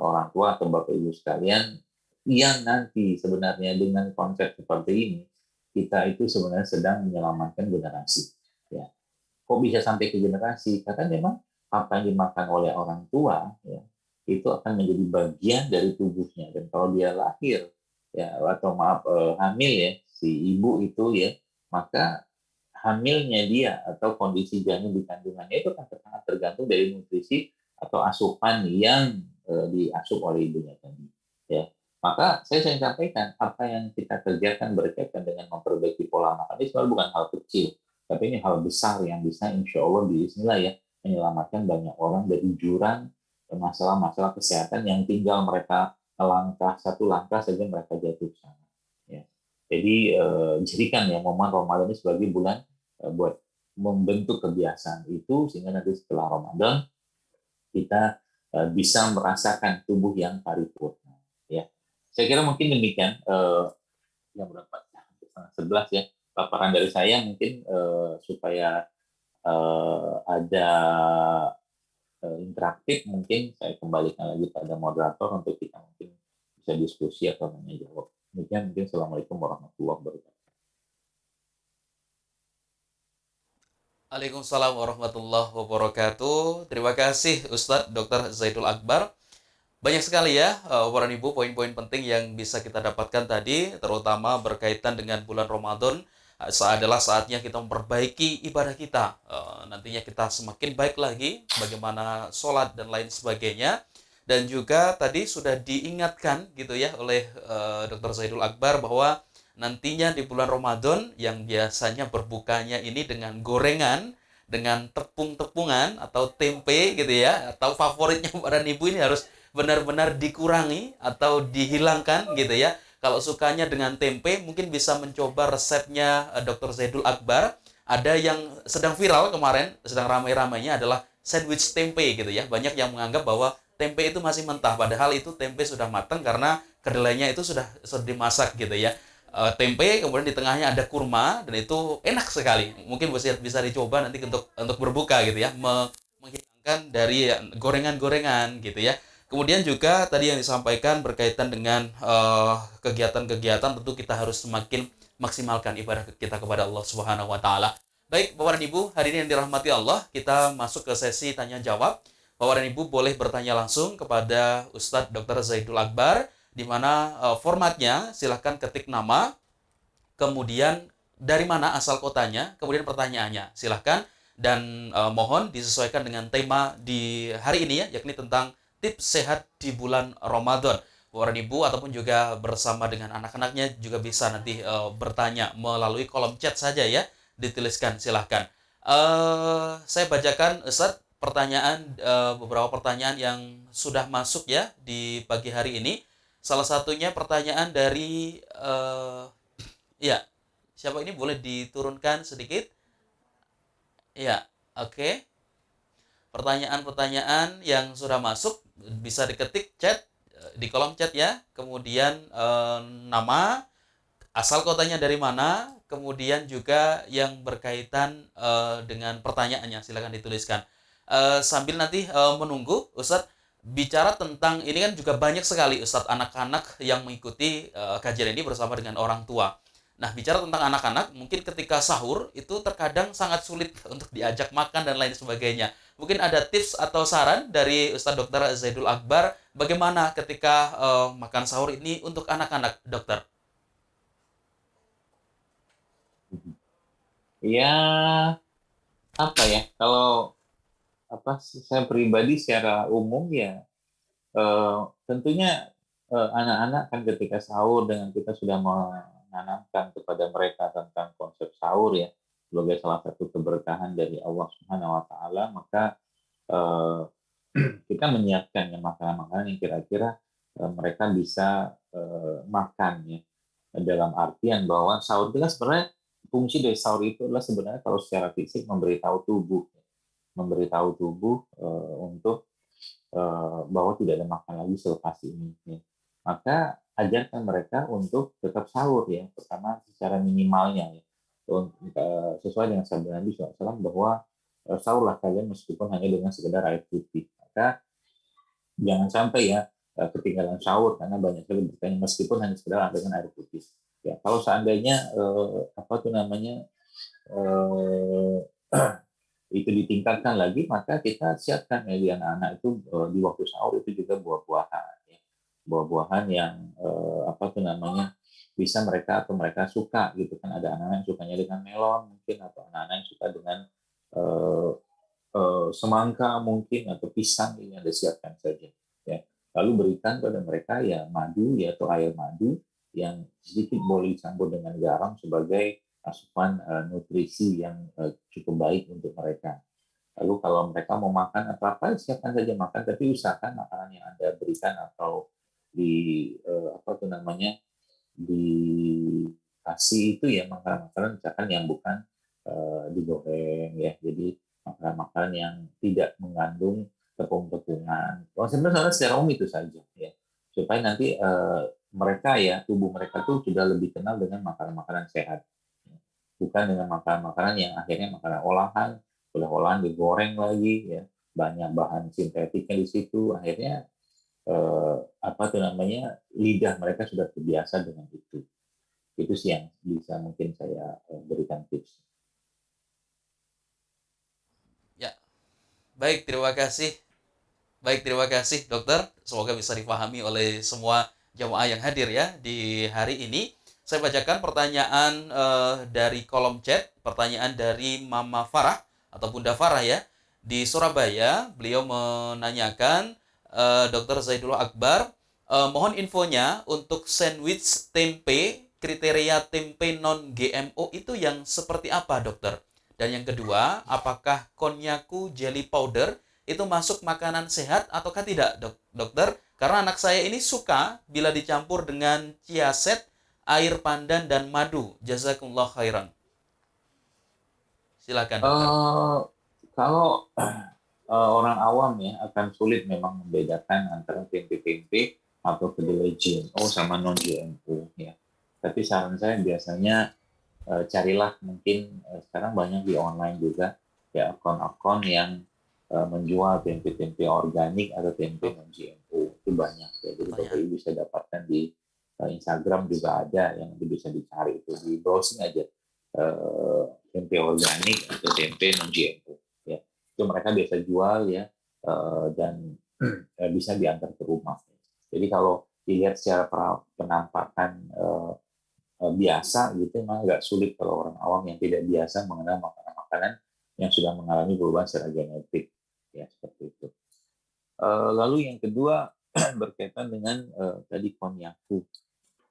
orang tua atau Bapak Ibu sekalian yang nanti sebenarnya dengan konsep seperti ini kita itu sebenarnya sedang menyelamatkan generasi ya. Kok bisa sampai ke generasi? Karena memang apa yang dimakan oleh orang tua ya itu akan menjadi bagian dari tubuhnya, dan kalau dia lahir ya atau maaf hamil ya si ibu itu ya, maka hamilnya dia atau kondisi janin di kandungannya itu kan sangat tergantung dari nutrisi atau asupan yang diasup oleh ibunya tadi ya. Maka saya sering sampaikan apa yang kita kerjakan berkaitan dengan memperbaiki pola makan ini sebenarnya bukan hal kecil, tapi ini hal besar yang bisa insya Allah bismillah ya menyelamatkan banyak orang dari jurang masalah-masalah kesehatan yang tinggal mereka satu langkah saja mereka jatuh ke sana ya. Jadi jadikan ya momen Ramadan ini sebagai bulan buat membentuk kebiasaan itu, sehingga nanti setelah Ramadan kita bisa merasakan tubuh yang paripurna ya. Saya kira mungkin demikian yang berapa 11 ya paparan dari saya, mungkin supaya ada interaktif, mungkin saya kembalikan lagi pada moderator untuk kita mungkin bisa diskusi atau nanya jawab. Demikian mungkin. Assalamualaikum warahmatullahi wabarakatuh. Waalaikumsalam warahmatullahi wabarakatuh. Terima kasih Ustadz Dr. Zaidul Akbar. Banyak sekali ya, Bapak dan Ibu, poin-poin penting yang bisa kita dapatkan tadi, terutama berkaitan dengan bulan Ramadan. Adalah saatnya kita memperbaiki ibadah kita. Nantinya kita semakin baik lagi, bagaimana sholat dan lain sebagainya. Dan juga tadi sudah diingatkan gitu ya oleh Dr. Zaidul Akbar bahwa nantinya di bulan Ramadan yang biasanya berbukanya ini dengan gorengan, dengan tepung-tepungan atau tempe gitu ya, atau favoritnya para ibu ini harus benar-benar dikurangi atau dihilangkan gitu ya. Kalau sukanya dengan tempe, mungkin bisa mencoba resepnya Dr. Zaidul Akbar. Ada yang sedang viral kemarin, sedang ramai-ramainya adalah sandwich tempe gitu ya. Banyak yang menganggap bahwa tempe itu masih mentah, padahal itu tempe sudah matang karena kedelainya itu sudah dimasak gitu ya. Tempe, kemudian di tengahnya ada kurma, dan itu enak sekali. Mungkin bisa dicoba nanti untuk berbuka gitu ya, menghilangkan dari gorengan-gorengan gitu ya. Kemudian juga tadi yang disampaikan berkaitan dengan kegiatan-kegiatan, tentu kita harus semakin maksimalkan ibadah kita kepada Allah Subhanahu wa taala. Baik, Bapak dan Ibu, hari ini yang dirahmati Allah, kita masuk ke sesi tanya jawab. Bapak dan Ibu boleh bertanya langsung kepada Ustadz Dr. Zaidul Akbar, di mana formatnya silahkan ketik nama, kemudian dari mana asal kotanya, kemudian pertanyaannya. Silahkan, dan mohon disesuaikan dengan tema di hari ini ya, yakni tentang tips sehat di bulan Ramadan. Bapak dan Ibu ataupun juga bersama dengan anak-anaknya juga bisa nanti bertanya melalui kolom chat saja ya, dituliskan silahkan. Saya bacakan Ustadz pertanyaan, beberapa pertanyaan yang sudah masuk ya di pagi hari ini. Salah satunya pertanyaan dari ya, siapa ini, boleh diturunkan sedikit? Ya, oke. Pertanyaan-pertanyaan yang sudah masuk bisa diketik chat di kolom chat ya. Kemudian nama, asal kotanya dari mana, kemudian juga yang berkaitan dengan pertanyaannya silakan dituliskan. Sambil nanti menunggu Ustadz bicara tentang ini, kan juga banyak sekali Ustadz anak-anak yang mengikuti kajian ini bersama dengan orang tua. Nah, bicara tentang anak-anak, mungkin ketika sahur itu terkadang sangat sulit untuk diajak makan dan lain sebagainya. Mungkin ada tips atau saran dari Ustadz Dr. Zaidul Akbar bagaimana ketika makan sahur ini untuk anak-anak, dokter? Ya, apa ya? Kalau saya pribadi secara umum ya, tentunya anak-anak kan ketika sahur, dengan kita sudah menanamkan kepada mereka tentang konsep sahur ya sebagai salah satu keberkahan dari Allah Subhanahu wa taala, maka eh, kita menyiapkan ya makanan-makanan yang kira-kira mereka bisa makan ya, dalam artian bahwa sahur itu kan sebenarnya, fungsi dari sahur itu adalah sebenarnya kalau secara fisik memberitahu tubuh untuk bahwa tidak ada makan lagi selepas ini ya. Maka ajarkan mereka untuk tetap sahur ya, pertama secara minimalnya ya, sesuai dengan sabda Nabi SAW bahwa sahurlah kalian meskipun hanya dengan sekedar air putih. Maka jangan sampai ya ketinggalan sahur karena banyak sekali bertanya meskipun hanya sekedar dengan air putih. Ya, kalau seandainya eh, itu ditingkatkan lagi, maka kita siapkan ya di anak-anak itu di waktu sahur itu juga buah-buahan ya. Buah-buahan yang bisa mereka suka gitu kan. Ada anak-anak yang sukanya dengan melon mungkin, atau anak-anak yang suka dengan uh, semangka mungkin, atau pisang, ini yang disiapkan saja ya. Lalu berikan pada mereka ya madu ya, atau air madu yang sedikit boleh dicampur dengan garam sebagai asupan nutrisi yang cukup baik untuk mereka. Lalu kalau mereka mau makan apa-apa, siapkan saja makan, tapi usahakan makanan yang Anda berikan atau di dikasih itu ya makanan-makanan misalkan yang bukan digoreng ya. Jadi makanan-makanan yang tidak mengandung tepung-tepungan. Sebenarnya secara umum itu saja ya. Supaya nanti tubuh mereka tuh sudah lebih kenal dengan makanan-makanan sehat. Bukan dengan makanan-makanan yang akhirnya makanan olahan, udah olahan digoreng lagi ya, banyak bahan sintetiknya di situ, akhirnya apa tuh namanya, lidah mereka sudah terbiasa dengan itu. Itu sih yang bisa mungkin saya berikan tips. Ya, baik, terima kasih. Baik, terima kasih dokter. Semoga bisa dipahami oleh semua jamaah yang hadir ya di hari ini. Saya bacakan pertanyaan dari kolom chat, pertanyaan dari Mama Farah atau Bunda Farah ya. Di Surabaya, beliau menanyakan, Dokter Zaidullah Akbar, mohon infonya untuk sandwich tempe, kriteria tempe non GMO itu yang seperti apa, dokter? Dan yang kedua, apakah konnyaku jelly powder itu masuk makanan sehat ataukah tidak, dokter? Karena anak saya ini suka bila dicampur dengan chia seed, air pandan, dan madu. Jazakumullah khairan. Silakan, dokter. Eh, Kalau orang awam ya akan sulit memang membedakan antara tempe-tempe atau kedelai GMO sama non GMO ya. Tapi saran saya biasanya carilah mungkin sekarang banyak di online juga ya akun-akun yang menjual tempe-tempe organik atau tempe Oh, non GMO itu banyak ya. Jadi Bapak pertanyaan. Ibu bisa dapatkan di Instagram juga ada yang bisa dicari itu di browsing aja tempe organik atau tempe non GMO ya. Itu mereka biasa jual ya dan bisa diantar ke rumah. Jadi kalau dilihat secara penampakan biasa gitu memang agak sulit kalau orang awam yang tidak biasa mengenal makanan-makanan yang sudah mengalami perubahan secara genetik ya seperti itu. Lalu yang kedua berkaitan dengan tadi konnyaku.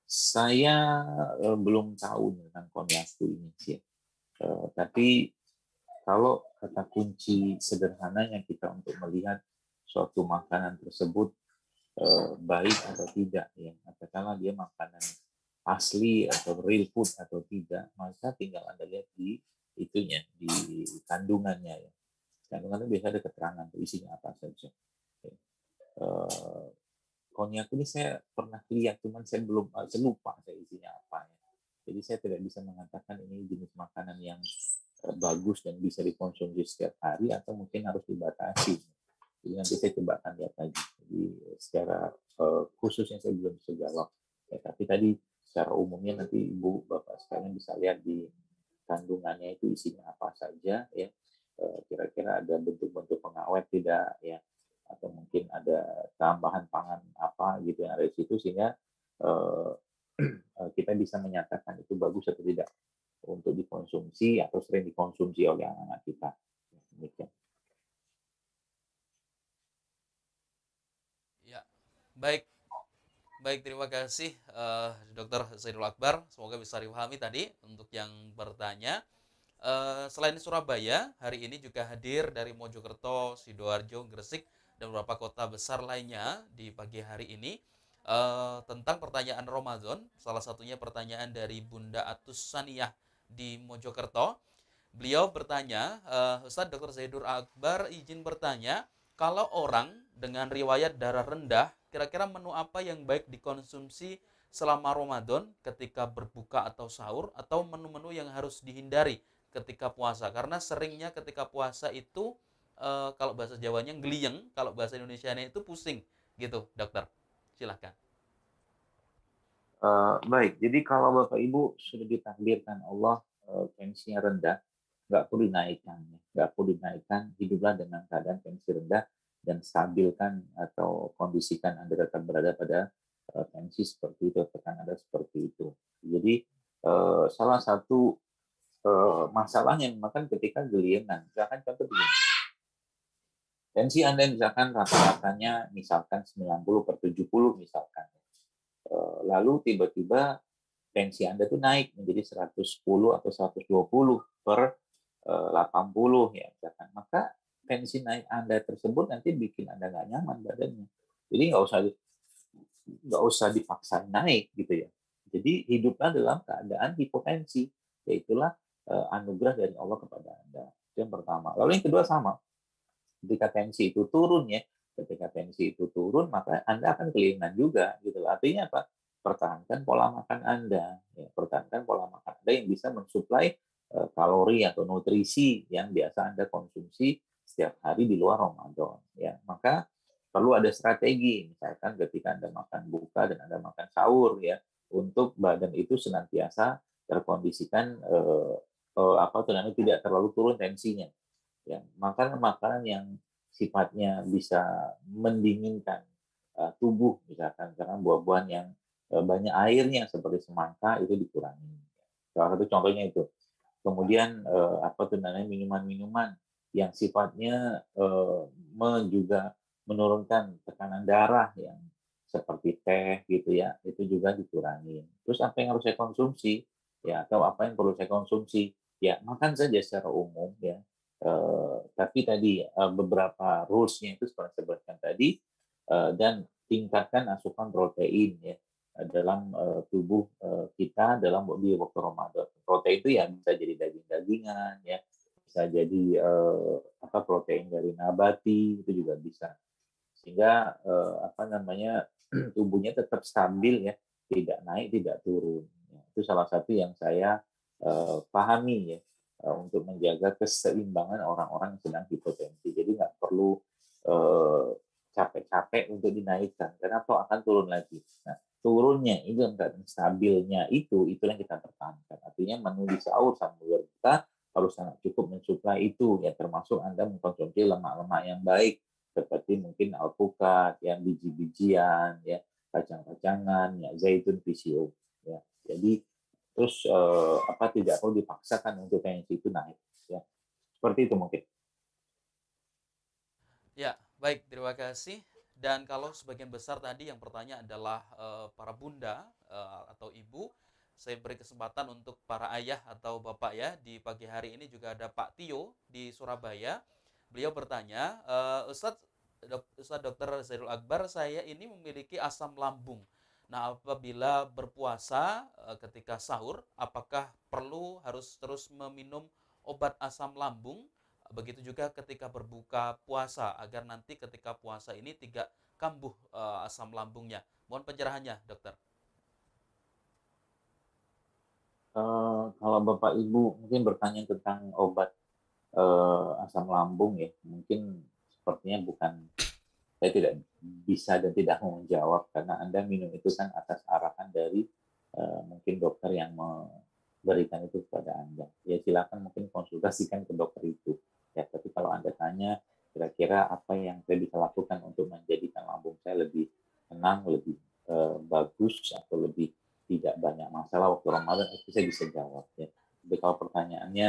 Saya belum tahu tentang konnyaku ini sih. Tapi kalau kata kunci sederhananya kita untuk melihat suatu makanan tersebut baik atau tidak ya katakanlah dia makanan asli atau real food atau tidak maka tinggal Anda lihat di itunya di kandungannya ya kandungannya biasanya ada keterangan isinya apa saja ya. eh, Konyak ini saya pernah lihat cuman saya belum saya lupa saya isinya apa ya jadi saya tidak bisa mengatakan ini jenis makanan yang bagus dan bisa dikonsumsi setiap hari atau mungkin harus dibatasi. Jadi nanti saya coba akan lihat lagi. Jadi secara khususnya saya belum bisa jawab. Ya, tapi tadi secara umumnya nanti ibu bapak sekalian bisa lihat di kandungannya itu isinya apa saja ya. Kira-kira ada bentuk-bentuk pengawet tidak ya atau mungkin ada tambahan pangan apa gitu yang ada di situ sehingga eh, kita bisa menyatakan itu bagus atau tidak untuk dikonsumsi atau sering dikonsumsi oleh anak-anak kita. Demikian. Ya, baik. Baik, terima kasih Dokter Zaidul Akbar. Semoga bisa dipahami tadi untuk yang bertanya. Selain Surabaya, hari ini juga hadir dari Mojokerto, Sidoarjo, Gresik, dan beberapa kota besar lainnya di pagi hari ini tentang pertanyaan Ramadan. Salah satunya pertanyaan dari Bunda Atus Saniyah di Mojokerto. Beliau bertanya, Ustadz Dr. Zaidul Akbar izin bertanya, kalau orang dengan riwayat darah rendah, kira-kira menu apa yang baik dikonsumsi selama Ramadan ketika berbuka atau sahur, atau menu-menu yang harus dihindari ketika puasa? Karena seringnya ketika puasa itu, kalau bahasa Jawanya ngeliyeng, kalau bahasa Indonesianya itu pusing, gitu, dokter. Silahkan. Baik, jadi kalau Bapak Ibu sudah ditakdirkan Allah tensinya rendah, nggak perlu dinaikkan, ya. Nggak perlu dinaikkan, hiduplah dengan keadaan tensi rendah dan stabilkan atau kondisikan Anda tetap berada pada tensi seperti itu, tekanan Anda seperti itu. Jadi salah satu masalahnya makan ketika geliengan, misalkan contoh begini, tensi Anda misalkan rata-ratanya misalkan 90 per 70 misalkan, lalu tiba-tiba tensi Anda tuh naik menjadi 110 atau 120 per 80 ya misalkan. Maka tensi naik Anda tersebut nanti bikin Anda nggak nyaman badannya. Jadi nggak usah dipaksa naik gitu ya. Jadi hiduplah dalam keadaan hipotensi, yaitulah anugerah dari Allah kepada Anda. Itu yang pertama. Lalu yang kedua sama, ketika tensi itu turun ya, ketika tensi itu turun maka Anda akan kelingan juga gitu. Artinya apa? Pertahankan pola makan Anda, ya, pertahankan pola makan Anda yang bisa mensuplai kalori atau nutrisi yang biasa Anda konsumsi setiap hari di luar Ramadan. Ya, maka perlu ada strategi, misalkan ketika Anda makan buka dan Anda makan sahur ya, untuk badan itu senantiasa terkondisikan apa tuh namanya tidak terlalu turun tensinya. Ya, makan makanan yang sifatnya bisa mendinginkan tubuh misalkan karena buah-buahan yang banyak airnya seperti semangka itu dikurangi. Salah satu contohnya itu. Kemudian apa tuh namanya minuman-minuman yang sifatnya juga menurunkan tekanan darah yang seperti teh gitu ya, itu juga dikurangi. Terus apa yang harus saya konsumsi ya atau apa yang perlu saya konsumsi ya makan saja secara umum ya. Tapi tadi beberapa rules-nya itu seperti saya sebutkan tadi dan tingkatkan asupan protein ya dalam tubuh kita dalam di waktu Ramadan. Protein itu ya bisa jadi daging-dagingan ya, bisa jadi apa protein dari nabati itu juga bisa. Sehingga apa namanya tubuhnya tetap stabil ya, tidak naik tidak turun. Ya, itu salah satu yang saya pahami ya untuk menjaga keseimbangan orang-orang yang sedang hipotensi. Jadi nggak perlu capek-capek untuk dinaikkan karena toh akan turun lagi. Nah, turunnya itu yang stabilnya itu yang kita pertahankan. Artinya menu di sahur sambil berbuka harus sangat cukup mensuplai itu ya termasuk Anda mengkonsumsi lemak-lemak yang baik seperti mungkin alpukat, ya biji-bijian, ya kacang-kacangan, ya zaitun, pisio. Ya. Jadi terus apa tidak perlu dipaksakan untuk tensi itu naik. Ya. Seperti itu mungkin. Ya, baik, terima kasih. Dan kalau sebagian besar tadi yang bertanya adalah para bunda atau ibu, saya beri kesempatan untuk para ayah atau bapak ya. Di pagi hari ini juga ada Pak Tio di Surabaya. Beliau bertanya, Ustadz Dr. Zairul Akbar, saya ini memiliki asam lambung. Nah, apabila berpuasa ketika sahur, apakah perlu harus terus meminum obat asam lambung? Begitu juga ketika berbuka puasa agar nanti ketika puasa ini tidak kambuh asam lambungnya. Mohon pencerahannya, dokter. Kalau Bapak Ibu mungkin bertanya tentang obat asam lambung ya, mungkin sepertinya bukan saya tidak bisa dan tidak mau menjawab karena Anda minum itu kan atas arahan dari mungkin dokter yang memberikan itu kepada Anda. Ya silakan mungkin konsultasikan ke dokter itu. Ya, tapi kalau Anda tanya kira-kira apa yang saya bisa lakukan untuk menjadikan lambung saya lebih tenang, lebih bagus atau lebih tidak banyak masalah waktu Ramadan itu saya bisa jawab ya. Tapi kalau pertanyaannya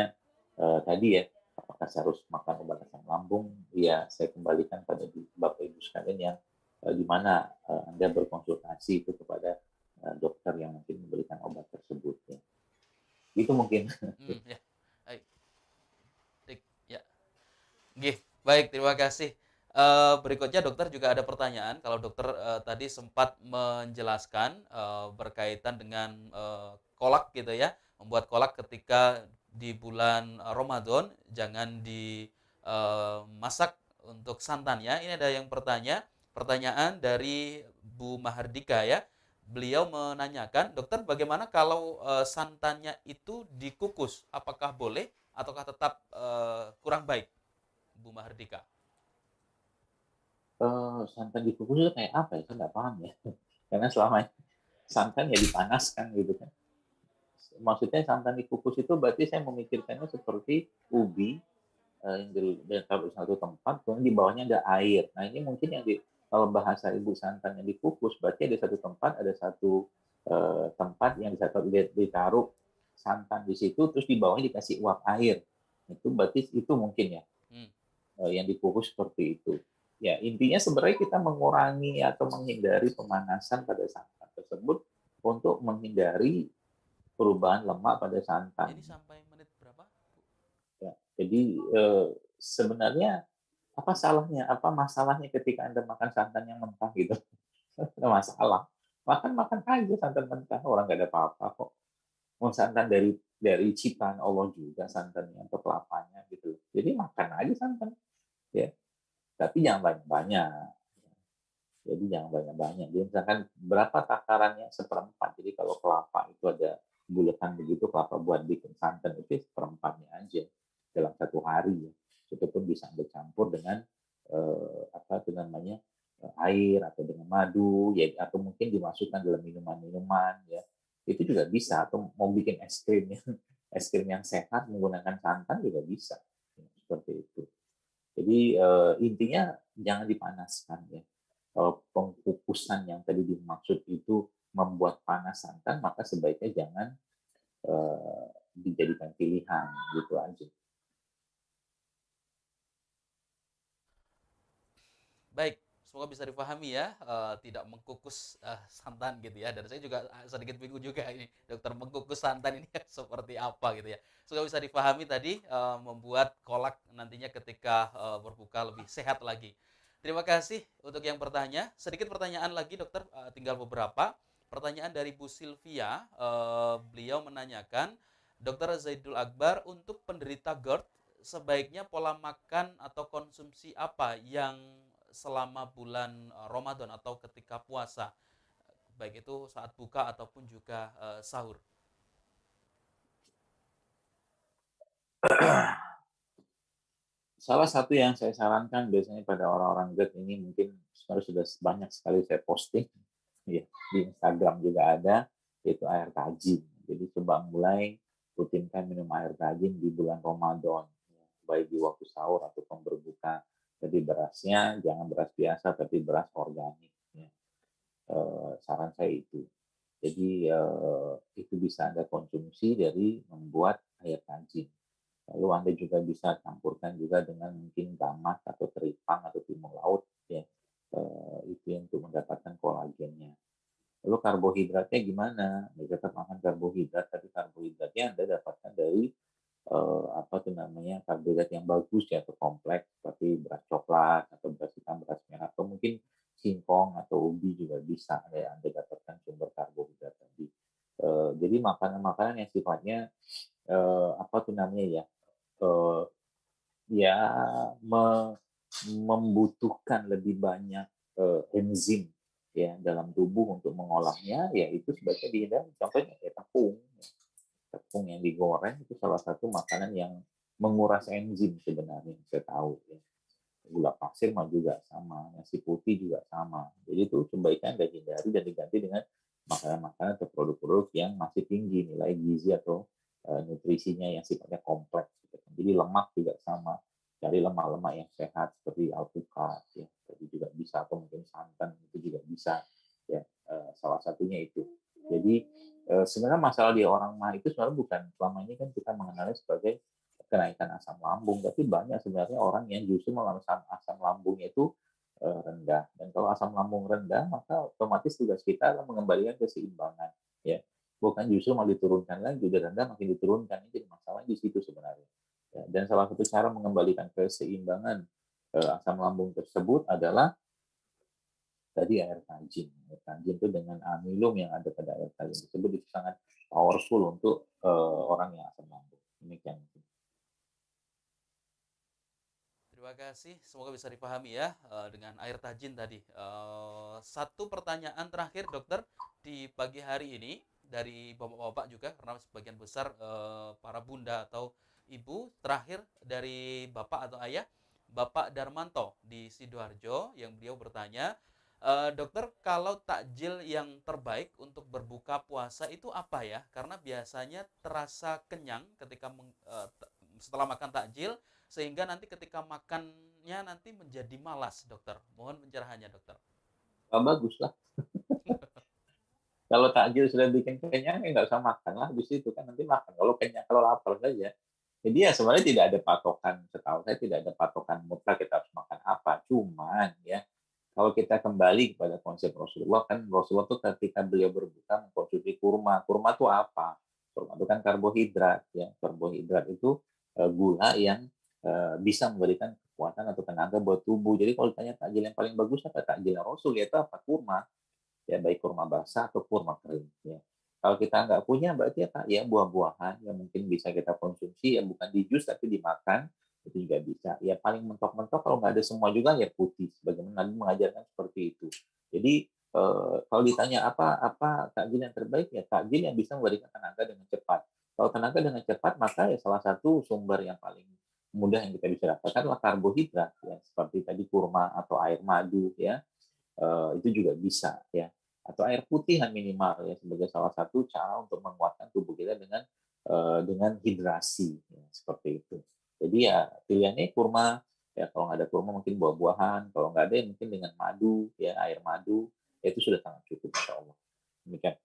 tadi ya apakah saya harus makan obat asam lambung? Ya, saya kembalikan pada Bapak Ibu sekalian yang di mana Anda berkonsultasi itu kepada dokter yang mungkin memberikan obat tersebut. Ya. Itu mungkin. Ya, baik. Ya. Baik, terima kasih. Berikutnya dokter juga ada pertanyaan. Kalau dokter tadi sempat menjelaskan berkaitan dengan kolak gitu ya, membuat kolak ketika di bulan Ramadan jangan dimasak untuk santan ya. Ini ada yang pertanyaan dari Bu Mahardika ya. Beliau menanyakan, dokter bagaimana kalau santannya itu dikukus? Apakah boleh ataukah tetap kurang baik, Bu Mahardika? Santan dikukus itu kayak apa ya? Saya nggak paham ya. Karena selama santan ya dipanaskan gitu kan. Maksudnya santan dikukus itu berarti saya memikirkannya seperti ubi yang ditaruh di satu tempat, kemudian di bawahnya ada air. Nah ini mungkin yang kalau bahasa ibu santan yang dikukus, berarti ada satu tempat, tempat yang ditaruh santan di situ, terus di bawahnya dikasih uap air. Itu berarti itu mungkin ya yang dikukus seperti itu. Ya intinya sebenarnya kita mengurangi atau menghindari pemanasan pada santan tersebut untuk menghindari perubahan lemak pada santan. Ini sampai menit berapa? Ya, jadi sebenarnya apa salahnya, apa masalahnya ketika Anda makan santan yang mentah gitu? Tidak masalah. Makan aja santan mentah, orang nggak ada apa-apa kok. Mau santan dari ciptaan Allah juga santannya atau kelapanya gitu. Jadi makan aja santan, ya. Tapi jangan banyak-banyak. Jadi jangan banyak-banyak. Jadi misalkan berapa takarannya seperempat. Jadi kalau kelapa itu ada bulatan begitu, kelapa buat bikin santan itu seperempatnya aja dalam satu hari ya. Itu pun bisa bercampur dengan apa itu namanya madu ya, atau mungkin dimasukkan dalam minuman-minuman ya, itu juga bisa. Atau mau bikin es krim ya, es krim yang sehat menggunakan santan juga bisa ya, seperti itu. Jadi intinya jangan dipanaskan ya. Kalau pengkukusan yang tadi dimaksud itu membuat panas santan, maka sebaiknya jangan dijadikan pilihan gitu aja. Baik, semoga bisa dipahami ya, tidak mengkukus santan gitu ya. Dan saya juga sedikit bingung juga ini, dokter, mengkukus santan ini seperti apa gitu ya. Semoga bisa dipahami tadi, membuat kolak nantinya ketika berbuka lebih sehat lagi. Terima kasih untuk yang bertanya. Sedikit pertanyaan lagi dokter, tinggal beberapa. Pertanyaan dari Bu Sylvia, beliau menanyakan, Dokter Zaidul Akbar, untuk penderita GERD, sebaiknya pola makan atau konsumsi apa yang selama bulan Ramadan atau ketika puasa, baik itu saat buka ataupun juga sahur? Salah satu yang saya sarankan biasanya pada orang-orang GERD ini, mungkin sebenarnya sudah banyak sekali saya posting ya, di Instagram juga ada, yaitu air tajin. Jadi coba mulai rutinkan minum air tajin di bulan Ramadan, ya, baik di waktu sahur ataupun berbuka. Jadi berasnya jangan beras biasa, tapi beras organik. Ya. Saran saya itu. Jadi itu bisa Anda konsumsi dari membuat air tajin. Lalu Anda juga bisa campurkan juga dengan mungkin gamas atau teripang atau timun laut ya. Itu untuk mendapatkan kolagennya. Lalu karbohidratnya gimana? Anda tetap makan karbohidrat, tapi karbohidratnya Anda dapatkan dari apa tuh namanya, karbohidrat yang bagus ya, atau kompleks seperti beras coklat atau beras hitam, beras merah, atau mungkin singkong atau ubi juga bisa ya, Anda dapatkan sumber karbohidrat tadi. Jadi makanan-makanan yang sifatnya apa tuh namanya ya, eh, ya membutuhkan lebih banyak enzim ya dalam tubuh untuk mengolahnya, ya itu sebaiknya dihindari. Contohnya ya tepung. Tepung yang digoreng itu salah satu makanan yang menguras enzim sebenarnya, saya tahu ya. Gula pasir mah juga sama, nasi putih juga sama. Jadi itu sebaiknya Anda hindari dan diganti dengan makanan-makanan atau produk-produk yang masih tinggi nilai gizi atau nutrisinya yang sifatnya kompleks. Gitu. Jadi lemak juga sama. Cari lemak-lemak yang sehat seperti alpukat ya. Jadi juga bisa, atau mungkin santan itu juga bisa ya. Salah satunya itu. Jadi sebenarnya masalah di orang mah itu sebenarnya bukan, selama ini kan kita mengenalnya sebagai kenaikan asam lambung, tapi banyak sebenarnya orang yang justru mengalami asam lambungnya itu rendah. Dan kalau asam lambung rendah, maka otomatis tugas kita adalah mengembalikan keseimbangan, ya. Bukan justru malah diturunkan lagi, udah rendah makin diturunkan. Ini jadi masalah di situ sebenarnya. Ya, dan salah satu cara mengembalikan keseimbangan asam lambung tersebut adalah tadi air tajin. Air tajin itu dengan amilum yang ada pada air tajin tersebut itu sangat powerful untuk orang yang asam lambung. Demikian. Terima kasih, semoga bisa dipahami ya dengan air tajin tadi. Satu pertanyaan terakhir dokter di pagi hari ini dari bapak-bapak juga, karena sebagian besar para bunda atau ibu. Terakhir dari bapak atau ayah, Bapak Darmanto di Sidoarjo, yang beliau bertanya, dokter, kalau takjil yang terbaik untuk berbuka puasa itu apa ya? Karena biasanya terasa kenyang ketika setelah makan takjil, sehingga nanti ketika makannya nanti menjadi malas, dokter. Mohon pencerahannya, dokter. Bagus lah. Kalau takjil sudah bikin kenyang, ya nggak usah makan lah. Habis itu kan nanti makan. Kalau kenyang, kalau lapar saja. Jadi ya sebenarnya tidak ada patokan, setahu saya tidak ada patokan mutlak kita harus makan apa. Cuman ya, kalau kita kembali kepada konsep Rasulullah, kan Rasulullah tuh ketika beliau berbuka mengkonsumsi kurma. Kurma itu apa? Kurma itu kan karbohidrat ya. Karbohidrat itu gula yang bisa memberikan kekuatan atau tenaga buat tubuh. Jadi kalau ditanya takjil yang paling bagus apa, takjil Rasul, yaitu apa? Kurma, ya, baik kurma basah atau kurma kering ya. Kalau kita nggak punya, berarti apa ya, buah-buahan yang mungkin bisa kita konsumsi, ya bukan di jus tapi dimakan, itu juga bisa. Ya paling mentok-mentok kalau nggak ada semua juga ya putih, sebagaimana Nabi mengajarkan seperti itu. Jadi kalau ditanya apa takjil yang terbaik, ya takjil yang bisa memberikan tenaga dengan cepat. Kalau tenaga dengan cepat, maka ya salah satu sumber yang paling mudah yang kita bisa dapatkan adalah karbohidrat ya, seperti tadi kurma atau air madu ya. itu juga bisa ya. Atau air putih minimal ya sebagai salah satu cara untuk menguatkan tubuh kita dengan hidrasi ya, seperti itu. Jadi ya pilihannya kurma ya, kalau nggak ada kurma mungkin buah-buahan, kalau nggak ada ya mungkin dengan madu ya, air madu ya, itu sudah sangat cukup insya Allah. Demikian.